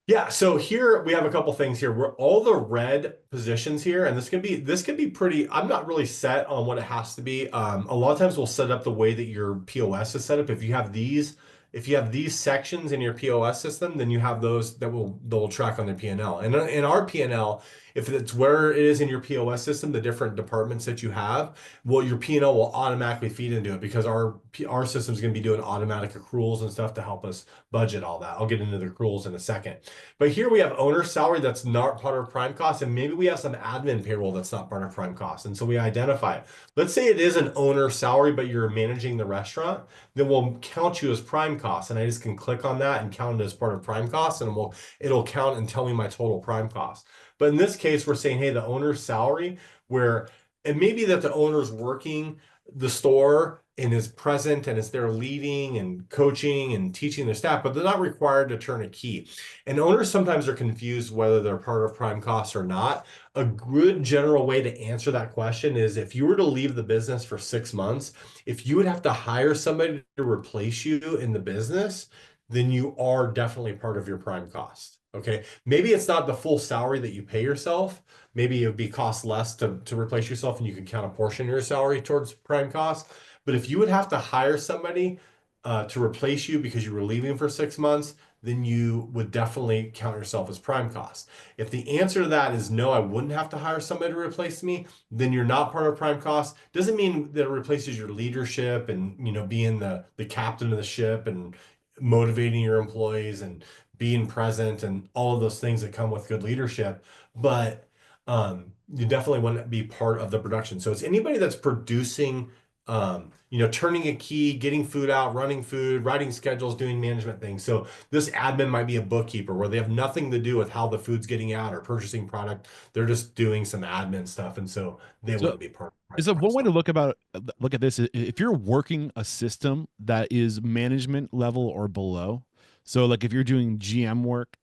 Yeah, so here we have a couple things here. Where all the red positions here, and this can be pretty. I'm not really set on what it has to be. A lot of times we'll set up the way that your POS is set up. If you have these sections in your POS system, then you have those that they'll track on their P&L. And in our P&L, if it's where it is in your POS system, the different departments that you have, well, your P&L will automatically feed into it because our system is going to be doing automatic accruals and stuff to help us budget all that. I'll get into the accruals in a second. But here we have owner's salary that's not part of prime cost, and maybe we have some admin payroll that's not part of prime cost. And so we identify it. Let's say it is an owner's salary, but you're managing the restaurant, then we'll count you as prime cost. And I just can click on that and count it as part of prime cost, and it'll count and tell me my total prime cost. But in this case, we're saying, hey, the owner's salary, where it may be that the owner's working the store and is present and is there leading and coaching and teaching their staff, but they're not required to turn a key. And owners sometimes are confused whether they're part of prime costs or not. A good general way to answer that question is if you were to leave the business for 6 months, if you would have to hire somebody to replace you in the business, then you are definitely part of your prime cost. Okay. Maybe it's not the full salary that you pay yourself. Maybe it would be cost less to replace yourself and you can count a portion of your salary towards prime cost. But if you would have to hire somebody to replace you because you were leaving for 6 months, then you would definitely count yourself as prime cost. If the answer to that is no, I wouldn't have to hire somebody to replace me, then you're not part of prime cost. Doesn't mean that it replaces your leadership and being the captain of the ship and motivating your employees and being present and all of those things that come with good leadership. But you definitely want to be part of the production. So it's anybody that's producing, turning a key, getting food out, running food, writing schedules, doing management things. So this admin might be a bookkeeper where they have nothing to do with how the food's getting out or purchasing product. They're just doing some admin stuff. And so they So wouldn't be part of is it prime one way to stuff. look at this? If you're working a system that is management level or below, so like if you're doing GM work,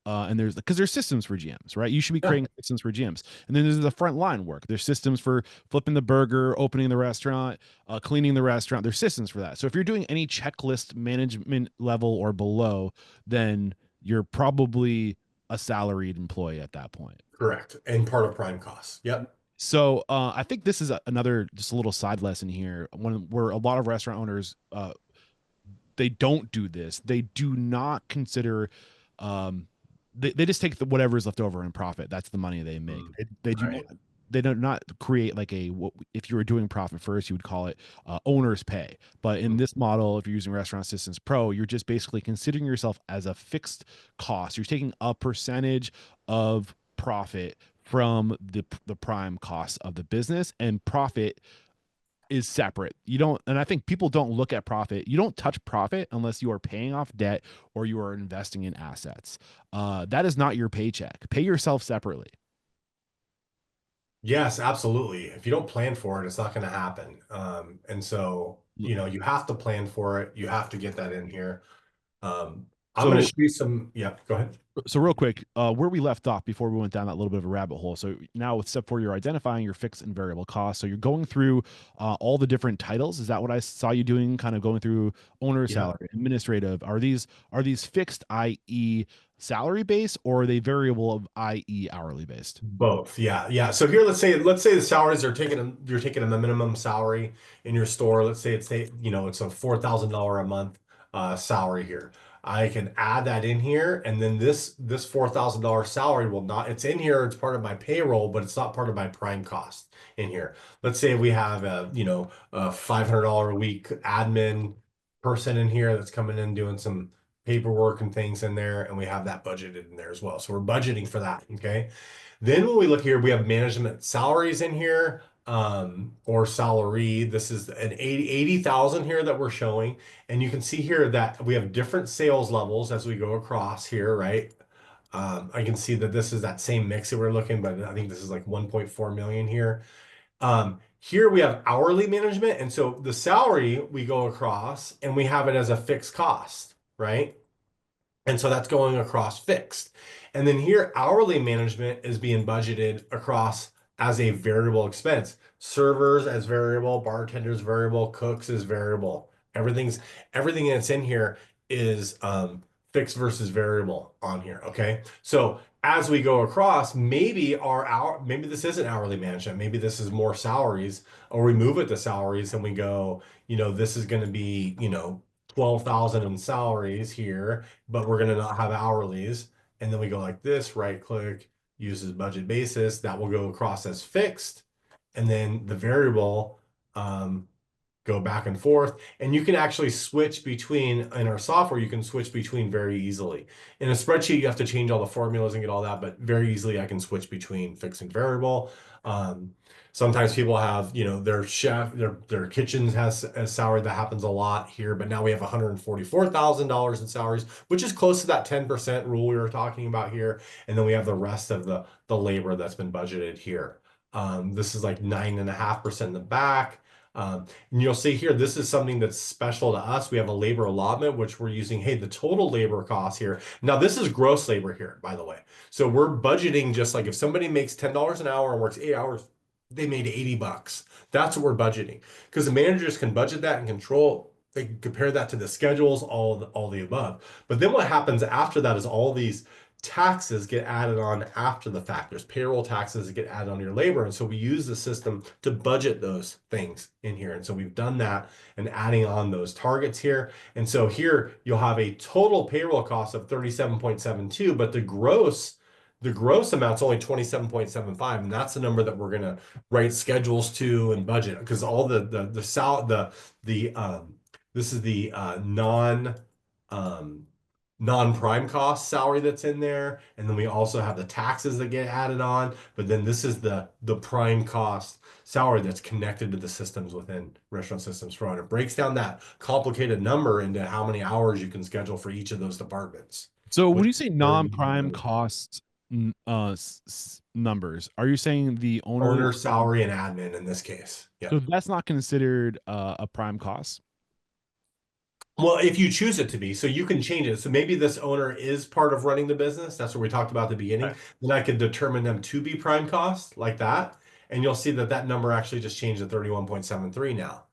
and there's systems for GMs, right? You should be Yeah, creating systems for GMs, and then there's the front line work. There's systems for flipping the burger, opening the restaurant, cleaning the restaurant. There's systems for that. So if you're doing any checklist management level or below, then you're probably a salaried employee at that point. correct. And part of prime costs. Yep. So I think this is another just a little side lesson here, where a lot of restaurant owners they don't do this. They do not consider. They just take whatever is left over in profit. That's the money they make. They do not. Right. They do not create like if you were doing profit first, you would call it owner's pay. But in this model, if you're using Restaurant Assistance Pro, you're just basically considering yourself as a fixed cost. You're taking a percentage of profit from the prime cost of the business, and profit is separate. You don't, and I think people don't look at profit. You don't touch profit unless you are paying off debt or you are investing in assets. That is not your paycheck. Pay yourself separately. Yes, absolutely. If you don't plan for it, it's not going to happen. And so, you have to plan for it. You have to get that in here. I'm going to So show you some. Yeah, go ahead. so real quick, where we left off before we went down that little bit of a rabbit hole. So now with step 4, you're identifying your fixed and variable costs. So you're going through all the different titles. Is that what I saw you doing? Kind of going through owner Yeah, salary, administrative. Are these fixed, i.e., salary based, or are they variable, i.e., hourly based? both. Yeah, yeah. So here, let's say the salaries are taking you're taking the minimum salary in your store. Let's say it's a $4,000 a month salary here. I can add that in here, and then this $4,000 salary will not. It's in here. It's part of my payroll, but it's not part of my prime cost in here. Let's say we have a $500 a week admin person in here that's coming in doing some paperwork and things in there, and we have that budgeted in there as well. So we're budgeting for that. Okay. Then when we look here, we have management salaries in here, or salary. This is an 80,000 here that we're showing. And you can see here that we have different sales levels as we go across here, right? I can see that this is that same mix that we're looking, but I think this is like 1.4 million here. Here we have hourly management. And so the salary we go across and we have it as a fixed cost, right? And so that's going across fixed. And then here, hourly management is being budgeted across as a variable expense. Servers as variable, bartenders variable, cooks is variable. Everything that's in here is fixed versus variable on here. Okay. So as we go across, maybe this isn't hourly management, maybe this is more salaries, or we move it to salaries and we go, this is going to be, 12,000 in salaries here, but we're going to not have hourlies. And then we go like this, right click, uses budget basis, that will go across as fixed, and then the variable go back and forth. And you can actually switch between, in our software, you can switch between very easily. In a spreadsheet, you have to change all the formulas and get all that, but very easily I can switch between fixed and variable. Sometimes people have, their chef, their kitchens has a salary. That happens a lot here, but now we have $144,000 in salaries, which is close to that 10% rule we were talking about here. And then we have the rest of the labor that's been budgeted here. This is like 9.5% in the back. And you'll see here, this is something that's special to us. We have a labor allotment, which we're using, hey, the total labor cost here. Now, this is gross labor here, by the way. So we're budgeting just like if somebody makes $10 an hour and works 8 hours, they made $80. That's what we're budgeting. Because the managers can budget that and control, they can compare that to the schedules, all the above. But then what happens after that is all these taxes get added on after the fact. There's payroll taxes that get added on your labor. And so we use the system to budget those things in here. And so we've done that and adding on those targets here. And so here you'll have a total payroll cost of 37.72, but the gross amount's only 27.75, and that's the number that we're gonna write schedules to and budget, because all this is the non-prime cost salary that's in there, and then we also have the taxes that get added on, but then this is the prime cost salary that's connected to the systems within Restaurant Systems Pro. And it breaks down that complicated number into how many hours you can schedule for each of those departments, So when which you is say very easy to non-prime understand. costs numbers, are you saying the owner? Owner salary and admin in this case. So Yep. that's not considered a prime cost? Well, if you choose it to be, so you can change it. So maybe this owner is part of running the business. That's what we talked about at the beginning. Okay. Then I could determine them to be prime cost like that. And you'll see that that number actually just changed to 31.73 now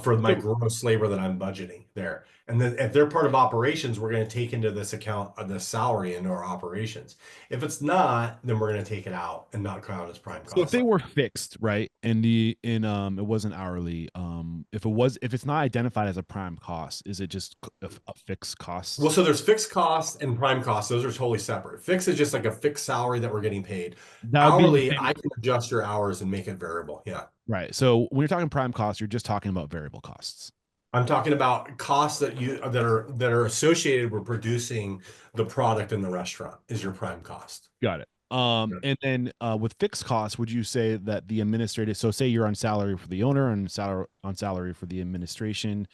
for my So gross labor that I'm budgeting there. And then if they're part of operations, we're going to take into this account the salary into our operations. If it's not, then we're going to take it out and not count as prime So if cost. they were fixed, right, and it wasn't hourly, if it's not identified as a prime cost, is it just a fixed Well, cost? so there's fixed costs and prime costs. Those are totally separate. Fixed is just like a fixed salary that we're getting paid. That would be the Hourly, same, I can adjust your hours and make it variable. Yeah. right? So when you're talking prime costs, you're just talking about variable costs. I'm talking about costs that are associated with producing the product in the restaurant is your prime cost. Got it. Yeah. And then with fixed costs, would you say that the administrative, so say you're on salary for the owner and salary for the administration,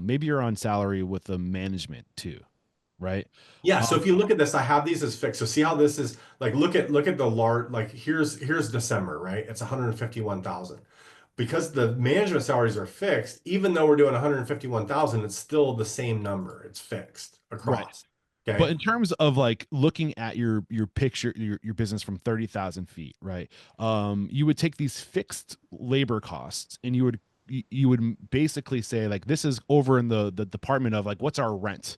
maybe you're on salary with the management too, right? Yeah, so Um, if you look at this, I have these as fixed. So see how this is like look at the large, like here's December, right? It's 151,000. Because the management salaries are fixed, even though we're doing 151,000, it's still the same number. It's fixed right. across. But Okay. in terms of like looking at your picture, your business from 30,000 feet, right? You would take these fixed labor costs and you would basically say like this is over in the department of like what's our rent?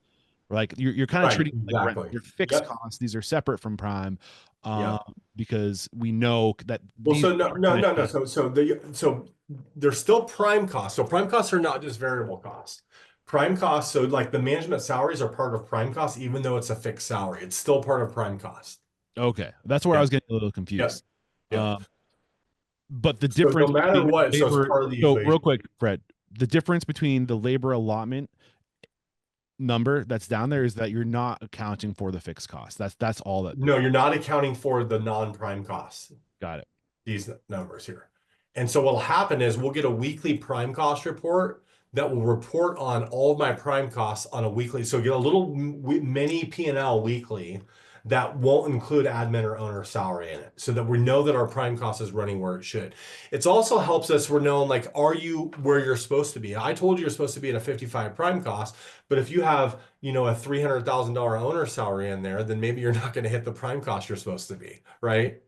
Like you're kind of Right, treating it like rent. exactly. Your fixed Yep. costs, these are separate from prime, um, Yep. because we know that Well, these so no, are no, going no, no. to So they're still prime costs. So prime costs are not just variable costs. Prime costs, so like the management salaries are part of prime costs, even though it's a fixed salary. It's still part of prime cost. okay. That's where I was Yep. getting a little Yep. confused. Yep. Um, but the So no difference matter between what, so it's labor, part of the so real equation. quick, Fred, the difference between the labor allotment number that's down there is that you're not accounting for the fixed cost. That's all that. No, you're not accounting for the non-prime costs, Got it. these numbers here. And so what'll happen is we'll get a weekly prime cost report that will report on all of my prime costs on a weekly. So get a little mini P&L weekly that won't include admin or owner salary in it, so that we know that our prime cost is running where it should. It also helps us, we're knowing like, are you where you're supposed to be? I told you you're supposed to be at a 55 prime cost, but if you have, a $300,000 owner salary in there, then maybe you're not going to hit the prime cost you're supposed to be, right?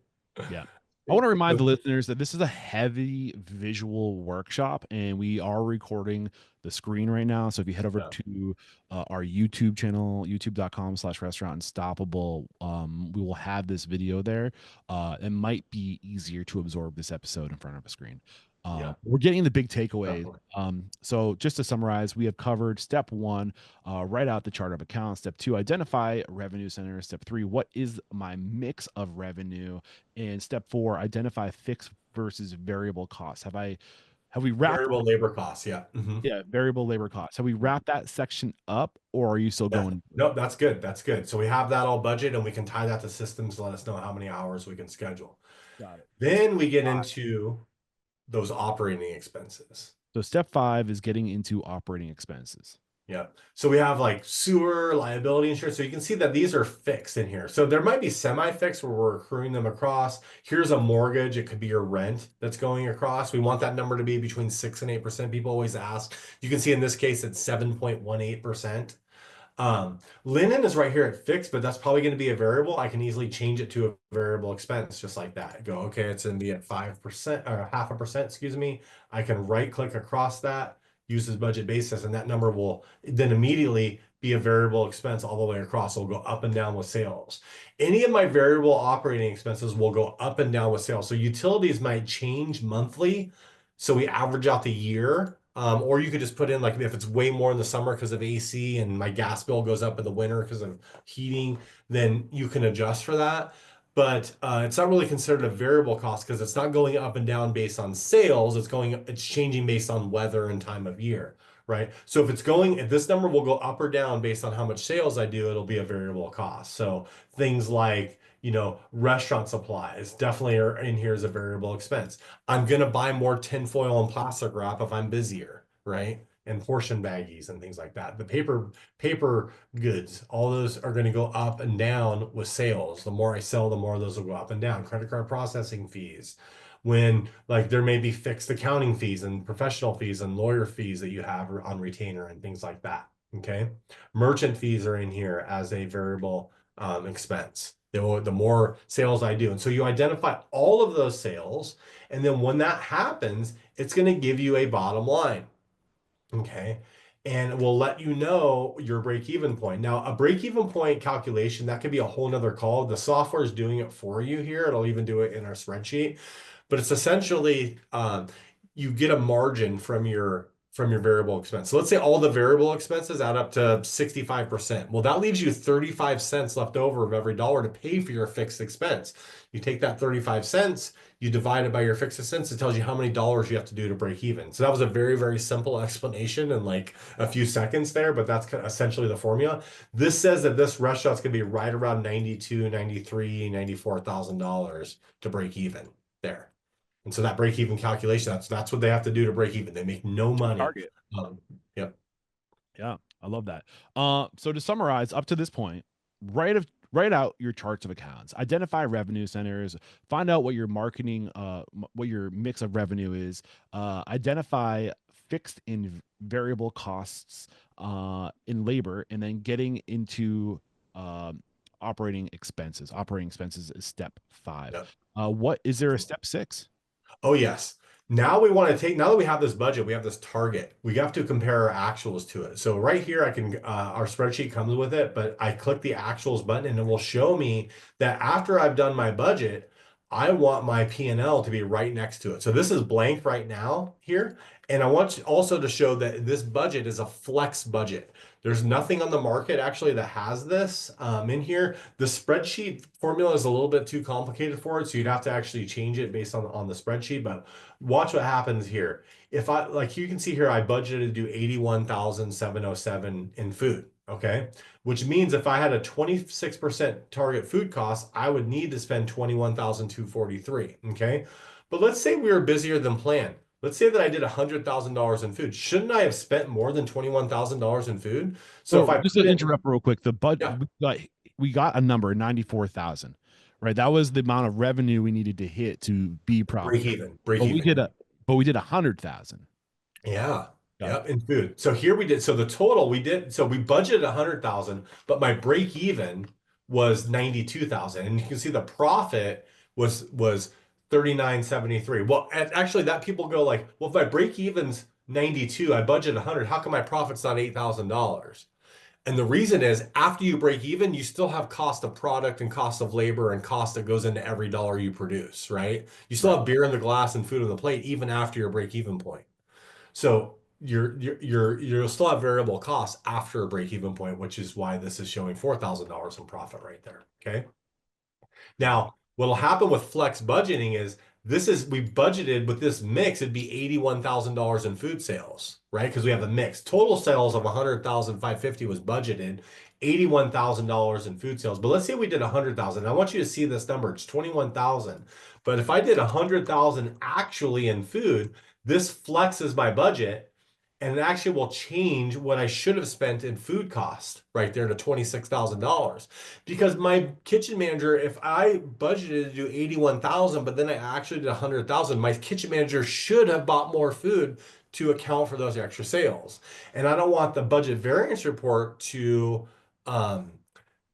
Yeah. I want to remind the listeners that this is a heavy visual workshop and we are recording the screen right now. So if you head over Yeah. to our YouTube channel, youtube.com/restaurant unstoppable, we will have this video there. It might be easier to absorb this episode in front of a screen. Yeah, We're getting the big takeaways. definitely. So just to summarize, we have covered step one, write out the chart of accounts. Step two, identify revenue centers. Step three, what is my mix of revenue? And step four, identify fixed versus variable costs. Have we wrapped Variable labor costs. Yeah. yeah, variable labor costs? Have we wrapped that section up, or are you still Yeah. going? No, that's good. That's good. So we have that all budget and we can tie that to systems to let us know how many hours we can schedule. Got it. Then we get into those operating expenses. So step five is getting into operating expenses. Yeah. So we have like sewer, liability insurance. So you can see that these are fixed in here. So there might be semi-fixed where we're accruing them across. Here's a mortgage. It could be your rent that's going across. We want that number to be between 6 and 8%. People always ask. You can see in this case, it's 7.18%. Linen is right here at fixed, but that's probably going to be a variable. I can easily change it to a variable expense just like that. Go, okay, it's going to be at 5% or 0.5%, excuse me. I can right click across that, use as budget basis, and that number will then immediately be a variable expense all the way across. It'll go up and down with sales. Any of my variable operating expenses will go up and down with sales. So utilities might change monthly. So we average out the year. Or you could just put in like if it's way more in the summer because of AC and my gas bill goes up in the winter because of heating, then you can adjust for that. But it's not really considered a variable cost because it's not going up and down based on sales. It's changing based on weather and time of year, right? So if this number will go up or down based on how much sales I do, it'll be a variable cost. So things like, restaurant supplies definitely are in here as a variable expense. I'm gonna buy more tinfoil and plastic wrap if I'm busier, right? And portion baggies and things like that. The paper goods, all those are going to go up and down with sales. The more I sell, the more those will go up and down. Credit card processing fees. When like there may be fixed accounting fees and professional fees and lawyer fees that you have on retainer and things like that. Okay. Merchant fees are in here as a variable expense. The more sales I do. And so you identify all of those sales. And then when that happens, it's going to give you a bottom line. Okay. And it will let you know your break-even point. Now, a break-even point calculation, that could be a whole nother call. The software is doing it for you here. It'll even do it in our spreadsheet. But it's essentially you get a margin from your variable expense. So let's say all the variable expenses add up to 65%. Well, that leaves you 35 cents left over of every dollar to pay for your fixed expense. You take that 35 cents, you divide it by your fixed expense, it tells you how many dollars you have to do to break even. So that was a very, very simple explanation in like a few seconds there, but that's essentially the formula. This says that this restaurant's gonna be right around 92, 93, $94,000 to break even there. And so that break even calculation, that's what they have to do to break even. They make no money. Target. Um, yep. Yeah, I love that. So to summarize, up to this point, write out your charts of accounts, identify revenue centers, find out what your marketing, what your mix of revenue is, identify fixed and variable costs in labor, and then getting into operating expenses. Operating expenses is step five. Yep. What is there a step six? Oh, yes. Now we want to now that we have this budget, we have this target, we have to compare our actuals to it. So right here, our spreadsheet comes with it, but I click the actuals button and it will show me that after I've done my budget, I want my P&L to be right next to it. So this is blank right now here. And I want also to show that this budget is a flex budget. There's nothing on the market actually that has this in here. The spreadsheet formula is a little bit too complicated for it, so you'd have to actually change it based on the spreadsheet. But watch what happens here. If I like you can see here, I budgeted to do 81,707 in food. Okay, which means if I had a 26% target food cost, I would need to spend 21,243. Okay, but let's say we were busier than planned. Let's say that I did $100,000 in food. Shouldn't I have spent more than $21,000 in food? So if So I just put to in, interrupt real quick, the yeah, we got a number 94,000, right? That was the amount of revenue we needed to hit to be break profitable. even, break But we even. did a but we did 100,000. Yeah. Got it. Yep, in food. So here we did, so the total we did, so we budgeted 100,000, but my break even was 92,000. And you can see the profit was 39.73. Well, actually that people go like, well, if my break even's 92, I budget 100, how come my profit's not $8,000? And the reason is after you break even, you still have cost of product and cost of labor and cost that goes into every dollar you produce, right? You still Right. have beer in the glass and food on the plate even after your break even point. So you'll still have variable costs after a break even point, which is why this is showing $4,000 in profit right there. Okay. Now, what'll happen with flex budgeting is we budgeted with this mix, it'd be $81,000 in food sales, right? Because we have a mix. Total sales of 100,550 was budgeted, $81,000 in food sales. But let's say we did 100,000. I want you to see this number. It's 21,000. But if I did 100,000 actually in food, this flexes my budget and it actually will change what I should have spent in food cost right there to $26,000. Because my kitchen manager, if I budgeted to do 81,000, but then I actually did 100,000, my kitchen manager should have bought more food to account for those extra sales. And I don't want the budget variance report to um,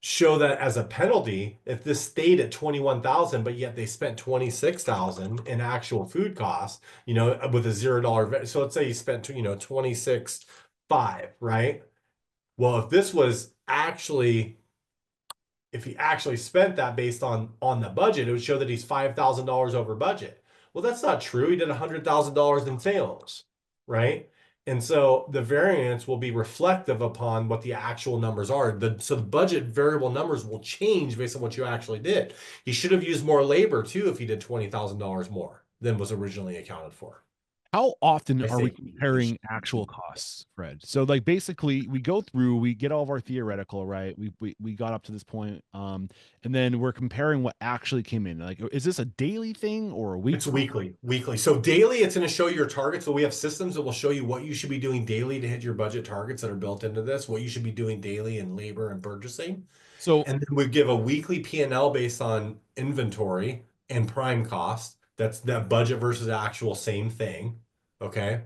show that as a penalty if this stayed at 21,000 but yet they spent 26,000 in actual food costs, with a $0. So let's say you spent 26,500, right? Well, if he actually spent that based on the budget, it would show that he's $5,000 over budget. Well, that's not true. He did $100,000 in sales, right? And so the variance will be reflective upon what the actual numbers are. So the budget variable numbers will change based on what you actually did. He should have used more labor too if he did $20,000 more than was originally accounted for. How often I are we say he comparing actual costs, Fred? So like basically we go through, we get all of our theoretical, right? We got up to this point, and then we're comparing what actually came in. Like, is this a daily thing or a It's weekly? weekly. So daily, it's going to show you your targets. So we have systems that will show you what you should be doing daily to hit your budget targets that are built into this, what you should be doing daily in labor and purchasing. So And then we give a weekly P&L based on inventory and prime cost. That's that budget versus actual same thing. Okay.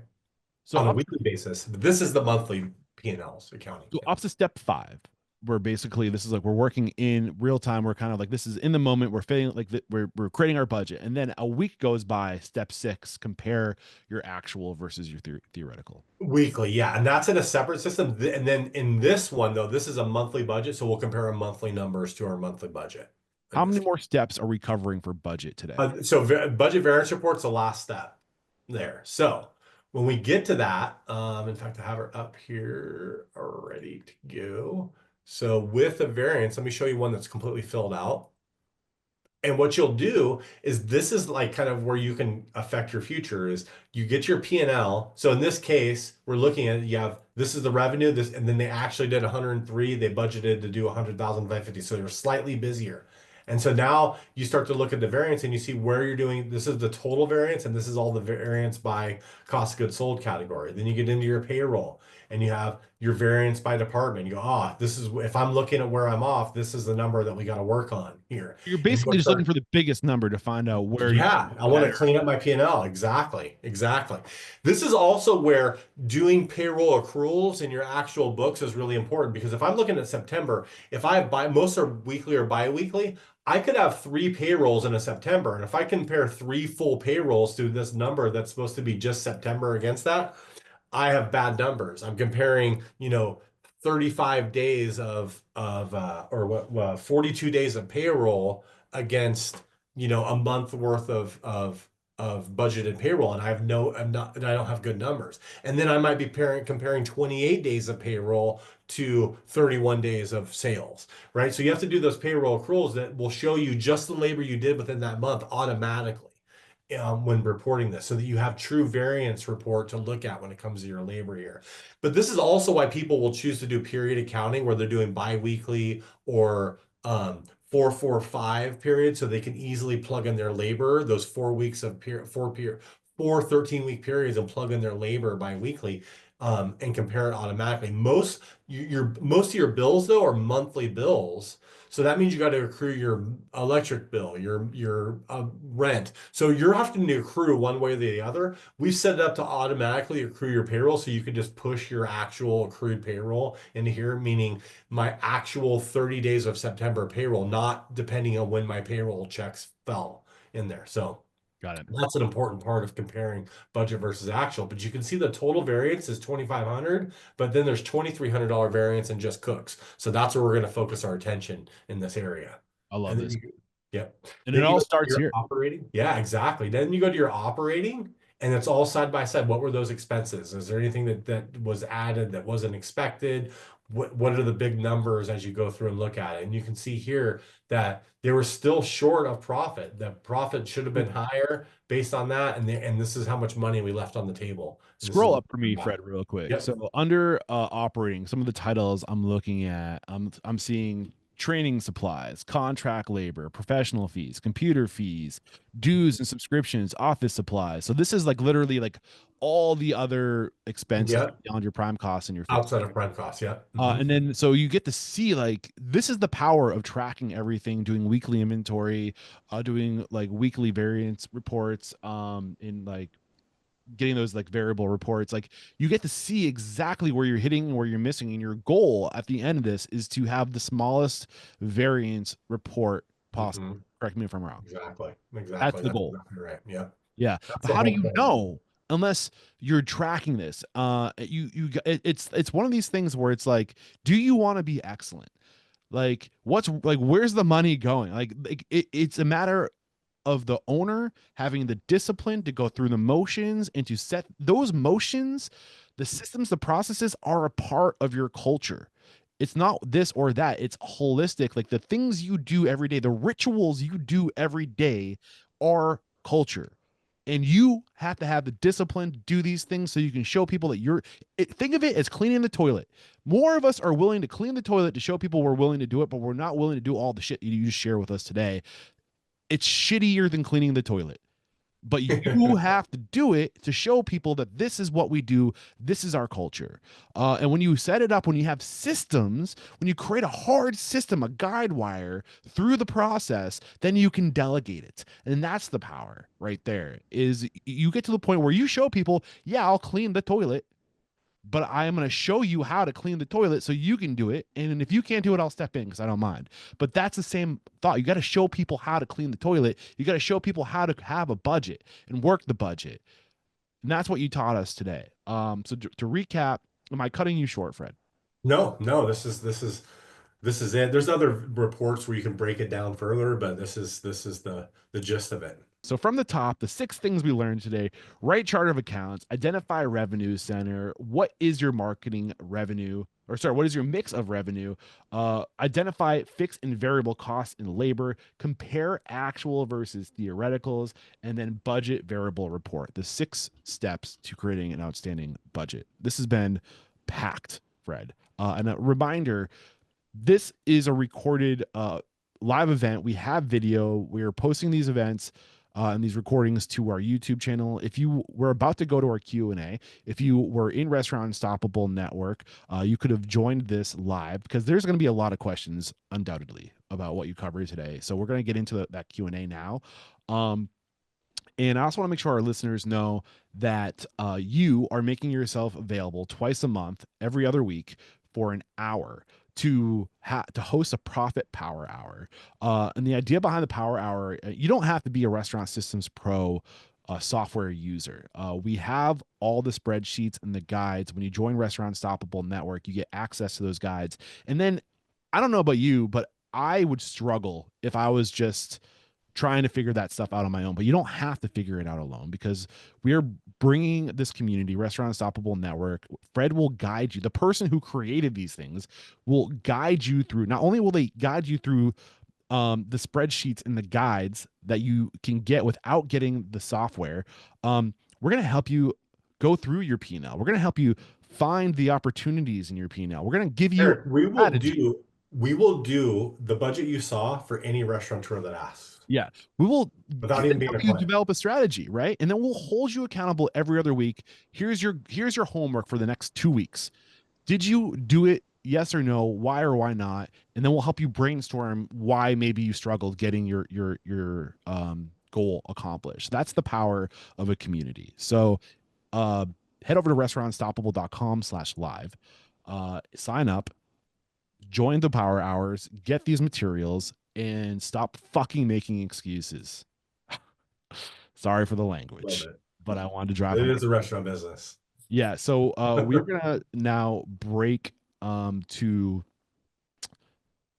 so On a up weekly basis. But this is the monthly P&Ls accounting. so up to step 5, where basically this is like we're working in real time. We're kind of like this is in the moment. We're feeling like we're creating our budget, and then a week goes by. Step 6: compare your actual versus your theoretical. Weekly, yeah. And that's in a separate system. And then in this one, though, this is a monthly budget. So we'll compare our monthly numbers to our monthly budget in How this many case. more steps are we covering for budget today? Budget variance report's the last step there. So when we get to that, in fact, I have her up here ready to go. So with the variance, let me show you one that's completely filled out. And what you'll do is this is like kind of where you can affect your future is you get your P&L. So in this case, we're looking at this is the revenue, and then they actually did 103. They budgeted to do 100,550. So they're slightly busier. And so now you start to look at the variance and you see where you're doing. This is the total variance, and this is all the variance by cost of goods sold category. Then you get into your payroll and you have your variance by department. You go, this is if I'm looking at where I'm off, this is the number that we got to work on here. You're And you basically just looking start for the biggest number to find out where you yeah, I want to better. clean up my P&L. Exactly. Exactly. This is also where doing payroll accruals in your actual books is really important because if I'm looking at September, if I have most are weekly or bi-weekly, I could have 3 payrolls in a September. And if I compare 3 full payrolls to this number that's supposed to be just September against that, I have bad numbers. I'm comparing, 35 days or what 42 days of payroll against, a month worth of budgeted payroll, and I don't have good numbers. And then I might be comparing 28 days of payroll to 31 days of sales, right? So you have to do those payroll accruals that will show you just the labor you did within that month automatically when reporting this so that you have true variance report to look at when it comes to your labor year. But this is also why people will choose to do period accounting where they're doing biweekly or 4-4-5 periods so they can easily plug in their labor, those 4 weeks of 13-week periods and plug in their labor biweekly and compare it automatically. Most of your bills though are monthly bills. So that means you got to accrue your electric bill, your rent. So you're having to accrue one way or the other. We've set it up to automatically accrue your payroll, so you can just push your actual accrued payroll into here, meaning my actual 30 days of September payroll, not depending on when my payroll checks fell in there. So Got it. That's an important part of comparing budget versus actual. But you can see the total variance is 2,500, but then there's $2,300 variance in just cooks. So that's where we're going to focus our attention in this area. I love And then this. yep. And it Then you all go to starts your here. operating. Yeah, exactly. Then you go to your operating, and it's all side by side. What were those expenses? Is there anything that was added that wasn't expected? What are the big numbers as you go through and look at it? And you can see here that they were still short of profit. The profit should have been higher based on that, and this is how much money we left on the table. And this is Scroll what up for me, Fred, real quick. Yep. So under operating, some of the titles I'm looking at, I'm seeing training supplies, contract labor, professional fees, computer fees, dues and subscriptions, office supplies. So this is like literally like all the other expenses Yep. beyond your prime costs and your fixed. Outside of prime costs. Yep. And then so you get to see like this is the power of tracking everything, doing weekly inventory, doing like weekly variance reports, in like getting those like variable reports. Like you get to see exactly where you're hitting and where you're missing, and your goal at the end of this is to have the smallest variance report possible. hmm Correct me if I'm wrong. Exactly. That's Exactly. the That's goal. exactly right. Yep. Yeah, That's but the how do whole you point. know unless you're tracking this? It's one of these things where it's like, do you want to be excellent? Like what's like where's the money going? It's a matter of the owner having the discipline to go through the motions and to set those motions. The systems, the processes are a part of your culture. It's not this or that, it's holistic. Like the things you do every day, the rituals you do every day are culture. And you have to have the discipline to do these things so you can show people that think of it as cleaning the toilet. More of us are willing to clean the toilet to show people we're willing to do it, but we're not willing to do all the shit you just share with us today. It's shittier than cleaning the toilet, but you have to do it to show people that this is what we do. This is our culture. And when you set it up, when you have systems, when you create a hard system, a guide wire through the process, then you can delegate it. And that's the power right there is you get to the point where you show people, yeah, I'll clean the toilet, but I am going to show you how to clean the toilet so you can do it. And if you can't do it, I'll step in because I don't mind. But that's the same thought. You got to show people how to clean the toilet. You got to show people how to have a budget and work the budget. And that's what you taught us today. So to recap, am I cutting you short, Fred? No, no, this is it. There's other reports where you can break it down further, but this is the gist of it. So from the top, the 6 things we learned today: write chart of accounts, identify revenue center. What is your marketing revenue? Or sorry, what is your mix of revenue? Identify fixed and variable costs in labor, compare actual versus theoreticals, and then budget variable report. The 6 steps to creating an outstanding budget. This has been packed, Fred. And a reminder, this is a recorded live event. We have video. We are posting these events and these recordings to our YouTube channel. If you were about to go to our Q&A, if you were in Restaurant Unstoppable Network, you could have joined this live because there's going to be a lot of questions undoubtedly about what you covered today. So we're going to get into that Q&A now. And I also want to make sure our listeners know that you are making yourself available twice a month, every other week, for an hour to host a profit power hour. And the idea behind the power hour, you don't have to be a Restaurant Systems Pro software user. We have all the spreadsheets and the guides. When you join Restaurant Unstoppable Network, you get access to those guides. And then I don't know about you, but I would struggle if I was just trying to figure that stuff out on my own. But you don't have to figure it out alone because we are bringing this community, Restaurant Unstoppable Network. Fred will guide you. The person who created these things will guide you through. Not only will they guide you through the spreadsheets and the guides that you can get without getting the software, we're going to help you go through your P&L. We're going to help you find the opportunities in your P&L. We're going to give you Eric, we will strategy. do we will do the budget you saw for any restaurateur that asks Yeah, we will without even being help a you client. develop a strategy, right? And then we'll hold you accountable every other week. Here's your homework for the next 2 weeks. Did you do it? Yes or no? Why or why not? And then we'll help you brainstorm why maybe you struggled getting your goal accomplished. That's the power of a community. So head over to restaurantunstoppable.com/live, sign up, join the power hours, get these materials, and stop fucking making excuses. Sorry for the Love language, it. but I wanted to drive It home. is a restaurant business. Yeah, so we're gonna now break to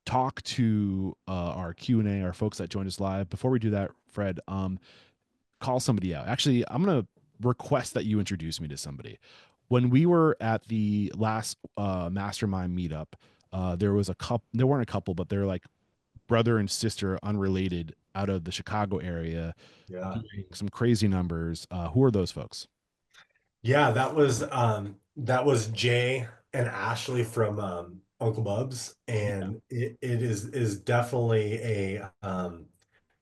talk to our Q&A, our folks that joined us live. Before we do that, Fred, call somebody out. Actually, I'm gonna request that you introduce me to somebody. When we were at the last mastermind meetup, there was a couple. There weren't a couple, but they're like brother and sister, unrelated, out of the Chicago area, Yeah. doing some crazy numbers. Who are those folks? Yeah, that was Jay and Ashley from Uncle Bub's, Yeah. and it is definitely a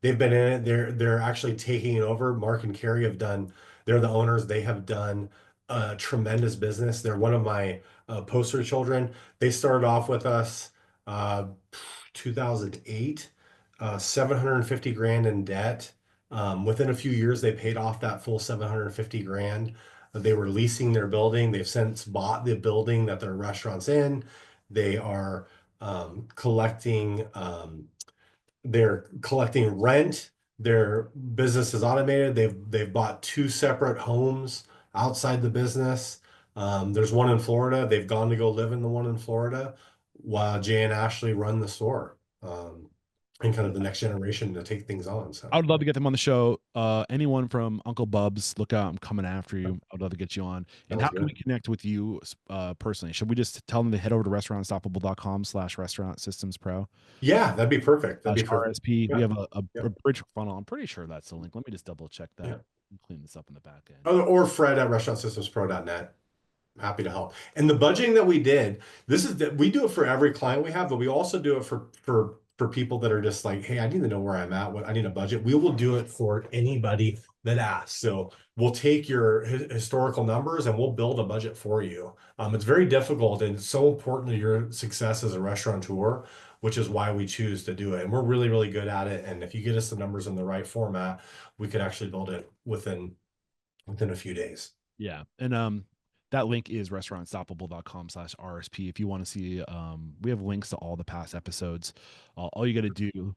they've been in it. They're actually taking it over. Mark and Carrie have done, they're the owners. They have done a tremendous business. They're one of my poster children. They started off with us uh 2008, 750 grand in debt. Within a few years, they paid off that full 750 grand. They were leasing their building. They've since bought the building that their restaurant's in. They are collecting they're collecting rent. Their business is automated. They've bought two separate homes outside the business. There's one in Florida. They've gone to go live in the one in Florida while Jay and Ashley run the store. And kind of the next generation to take things on. I So would love to get them on the show. Anyone from Uncle Bub's, look out, I'm coming after you. I'd love to get you on. And sounds how can we good. connect with you personally? Should we just tell them to head over to restaurantunstoppable.com/restaurant systems pro Yeah, that'd be perfect. That'd be perfect. RSP? We Yeah. have a Yep. bridge funnel. I'm pretty sure that's the link. Let me just double check that Yeah. and clean this up in the back end. Or Fred at restaurantsystemspro.net. Happy to help. And the budgeting that we did, this is that we do it for every client we have, but we also do it for people that are just like, hey, I need to know where I'm at. What I need a budget. We will do it for anybody that asks. So we'll take your historical numbers and we'll build a budget for you. It's very difficult and it's so important to your success as a restaurateur, which is why we choose to do it. And we're really, really good at it. And if you get us the numbers in the right format, we could actually build it within a few days. Yeah. And that link is restaurantunstoppable.com/RSP. If you want to see, we have links to all the past episodes. All you got to do,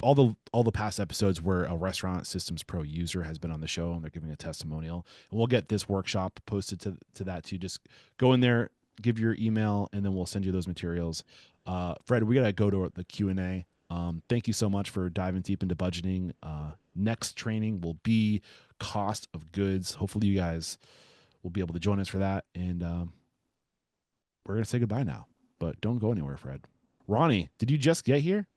all the past episodes where a restaurant systems pro user has been on the show and they're giving a testimonial, and we'll get this workshop posted to that too. Just go in there, give your email, and then we'll send you those materials. Fred, we got to go to the Q&A. Thank you so much for diving deep into budgeting. Next training will be cost of goods. Hopefully you guys will be able to join us for that. And we're going to say goodbye now, but don't go anywhere, Fred. Ronnie, did you just get here?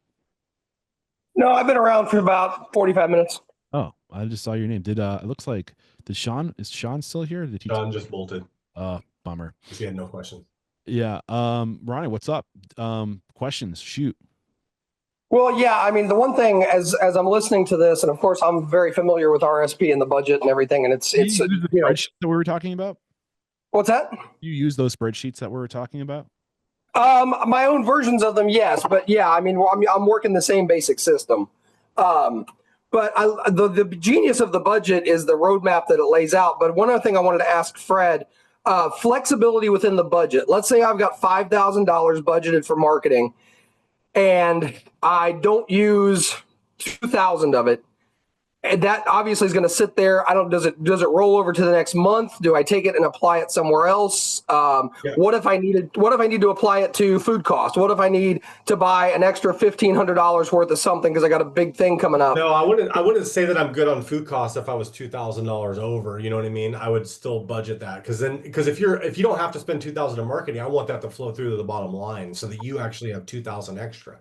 No, I've been around for about 45 minutes. Oh, I just saw your name. It looks like, is Sean still here? Did he? John just bolted. Bummer. He had no questions. Yeah. Ronnie, what's up? Questions, shoot. Well, yeah, I mean, the one thing as I'm listening to this, and of course, I'm very familiar with RSP and the budget and everything, and it's You use the you know, spreadsheet that we were talking about? what's that? You use those spreadsheets that we were talking about? My own versions of them, yes, but yeah, I mean, I'm working the same basic system. But the genius of the budget is the roadmap that it lays out. But one other thing I wanted to ask Fred, flexibility within the budget. Let's say I've got $5,000 budgeted for marketing, and I don't use 2,000 of it. And that obviously is going to sit there. I don't. Does it roll over to the next month? Do I take it and apply it somewhere else? Yeah. What if I need to apply it to food costs? What if I need to buy an extra $1,500 worth of something because I got a big thing coming up? No, I wouldn't say that I'm good on food costs if I was $2,000 over. You know what I mean? I would still budget that because if you don't have to spend 2,000 in marketing, I want that to flow through to the bottom line so that you actually have 2,000 extra.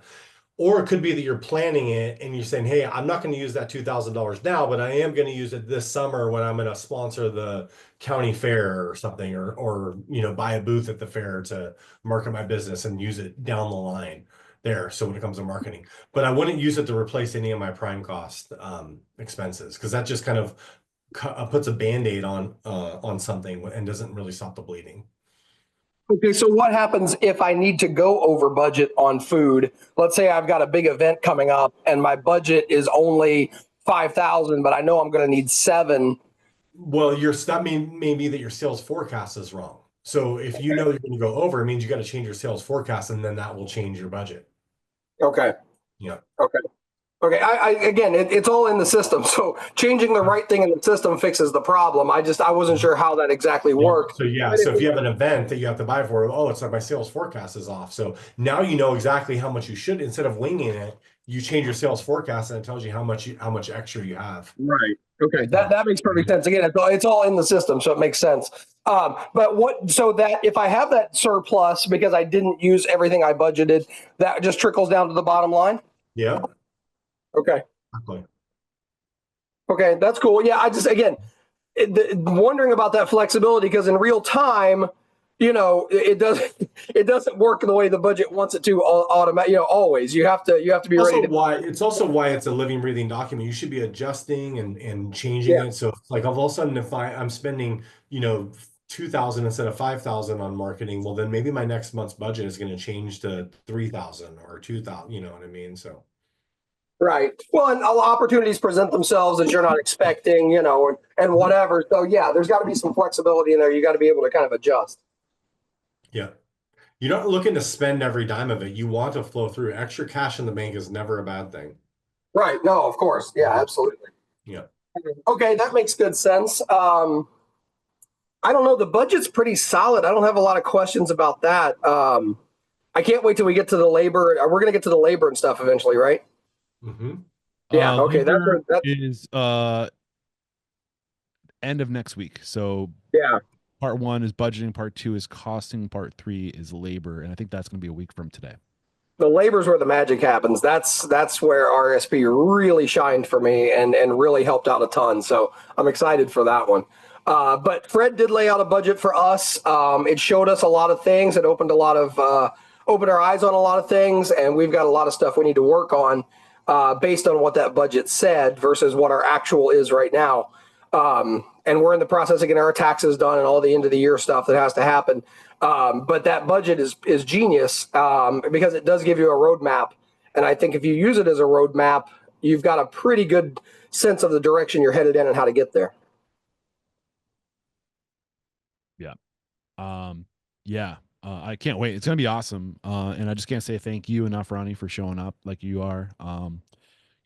Or it could be that you're planning it and you're saying, hey, I'm not going to use that $2,000 now, but I am going to use it this summer when I'm going to sponsor the county fair or something, or buy a booth at the fair to market my business and use it down the line there. So when it comes to marketing, but I wouldn't use it to replace any of my prime cost expenses, because that just kind of puts a Band-Aid on something and doesn't really stop the bleeding. Okay, so what happens if I need to go over budget on food? Let's say I've got a big event coming up and my budget is only 5,000, but I know I'm going to need 7. Well, that may be that your sales forecast is wrong. So if you know you're going to go over, it means you got to change your sales forecast, and then that will change your budget. Okay. Yeah. Okay. Okay. Again, it's all in the system. So changing the right thing in the system fixes the problem. I wasn't sure how that exactly Yeah. worked. So yeah, But so if you have an event that you have to buy for, oh, it's like my sales forecast is off. So now you know exactly how much you should, instead of winging it, you change your sales forecast and it tells you how much extra you have. Right. Okay. That makes perfect sense. Again, it's all in the system, so it makes sense. But what, so that if I have that surplus because I didn't use everything I budgeted, that just trickles down to the bottom line? Yeah. Okay. Exactly. Okay. That's cool. Yeah. I just, again, wondering about that flexibility because in real time, it doesn't it doesn't work the way the budget wants it to automatic. Always you have to be ready to. It's also why it's a living, breathing document. You should be adjusting and changing Yeah. it. So like all of a sudden, if I'm spending, 2,000 instead of 5,000 on marketing, well, then maybe my next month's budget is going to change to 3,000 or 2,000. You know what I mean? So Right. Well, and opportunities present themselves that you're not expecting, and whatever. So yeah, there's got to be some flexibility in there. You got to be able to kind of adjust. yeah, you're not looking to spend every dime of it. You want to flow through. Extra cash in the bank is never a bad thing. Right. No, of course. Yeah, absolutely. Yeah. Okay, that makes good sense. I don't know. The budget's pretty solid. I don't have a lot of questions about that. I can't wait till we get to the labor. We're going to get to the labor and stuff eventually, right? Mm-hmm. Yeah. Okay. Labor That's is end of next week. So yeah. part 1 is budgeting, part 2 is costing, part 3 is labor, and I think that's going to be a week from today. The labor's where the magic happens. That's where RSP really shined for me and really helped out a ton. So I'm excited for that one. But Fred did lay out a budget for us. It showed us a lot of things. It opened opened our eyes on a lot of things, and we've got a lot of stuff we need to work on based on what that budget said versus what our actual is right now. And we're in the process of getting our taxes done and all the end of the year stuff that has to happen. But that budget is genius because it does give you a roadmap. And I think if you use it as a roadmap, you've got a pretty good sense of the direction you're headed in and how to get there. Yeah. Yeah. I can't wait. It's going to be awesome. And I just can't say thank you enough, Ronnie, for showing up like you are.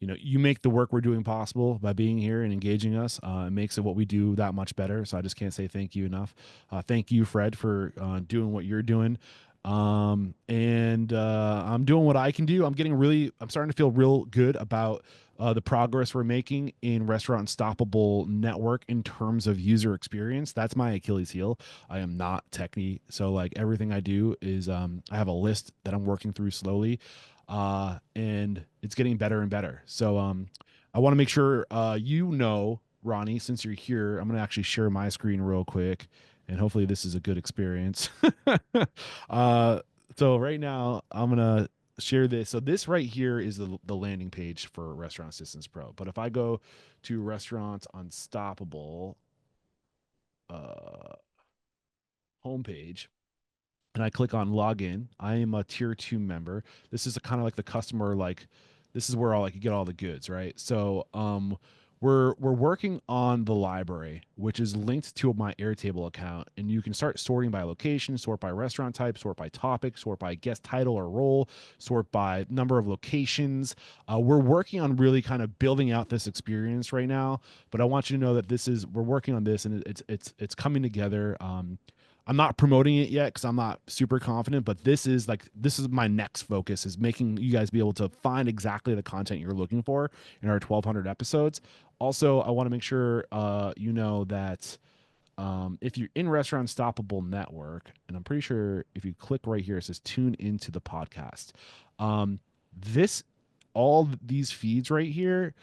You make the work we're doing possible by being here and engaging us. It makes it what we do that much better. So I just can't say thank you enough. Thank you, Fred, for doing what you're doing. And I'm doing what I can do. I'm starting to feel real good about the progress we're making in Restaurant Unstoppable Network in terms of user experience. That's my Achilles heel. I am not techie. So like everything I do is I have a list that I'm working through slowly. And it's getting better and better. So I want to make sure Ronnie, since you're here, I'm going to actually share my screen real quick, and hopefully this is a good experience. So right now I'm going to share this. So this right here is the landing page for Restaurant Assistance Pro. But if I go to Restaurant Unstoppable homepage, and I click on login, I am a tier 2 member. This is kind of like the customer, like this is where you get all the goods, right? So we're working on the library, which is linked to my Airtable account, and you can start sorting by location, sort by restaurant type, sort by topic, sort by guest title or role, sort by number of locations. We're working on really kind of building out this experience right now, but I want you to know that we're working on this, and it's coming together. I'm not promoting it yet because I'm not super confident, but this is my next focus, is making you guys be able to find exactly the content you're looking for in our 1,200 episodes. Also, I want to make sure that if you're in Restaurant Stoppable Network, and I'm pretty sure if you click right here, it says tune into the podcast. This all these feeds right here,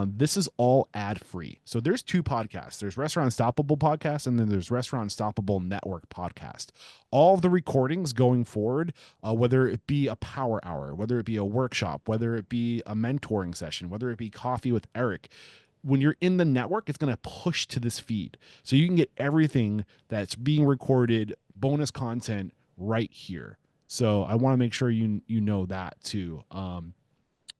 this is all ad free. So there's 2 podcasts. There's Restaurant Unstoppable podcast, and then there's Restaurant Unstoppable Network podcast. All of the recordings going forward, whether it be a power hour, whether it be a workshop, whether it be a mentoring session, whether it be coffee with Eric, when you're in the network, it's going to push to this feed. So you can get everything that's being recorded, bonus content right here. So I want to make sure you know that too.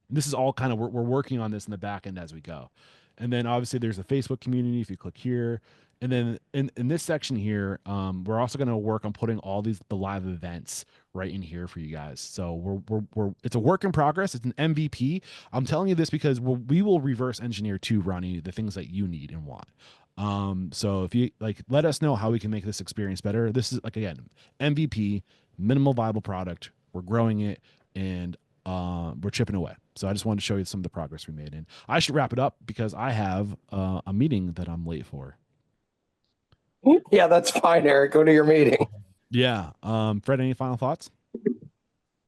This is all kind of, we're working on this in the back end as we go. And then obviously there's a Facebook community if you click here. And then in this section here, we're also going to work on putting all the live events right in here for you guys. So we're it's a work in progress. It's an MVP. I'm telling you this because we will reverse engineer to Ronnie the things that you need and want. So if you like, let us know how we can make this experience better. This is like, again, MVP, minimal viable product. We're growing it and we're chipping away. So I just wanted to show you some of the progress we made. And I should wrap it up because I have a meeting that I'm late for. Yeah, that's fine, Eric. Go to your meeting. Yeah. Fred, any final thoughts?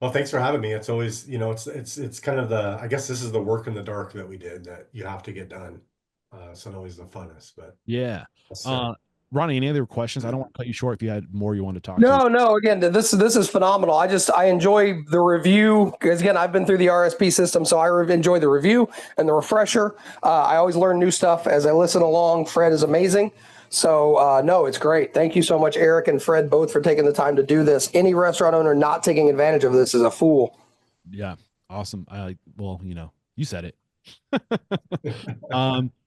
Well, thanks for having me. It's always, it's kind of I guess this is the work in the dark that we did that you have to get done. It's not always the funnest, but yeah. Ronnie, any other questions? I don't want to cut you short if you had more you want to talk No. Again, this is phenomenal. I enjoy the review because again, I've been through the RSP system, so I enjoy the review and the refresher. I always learn new stuff as I listen along. Fred is amazing. So no, it's great. Thank you so much, Eric and Fred, both for taking the time to do this. Any restaurant owner not taking advantage of this is a fool. Yeah. Awesome. Well, you said it.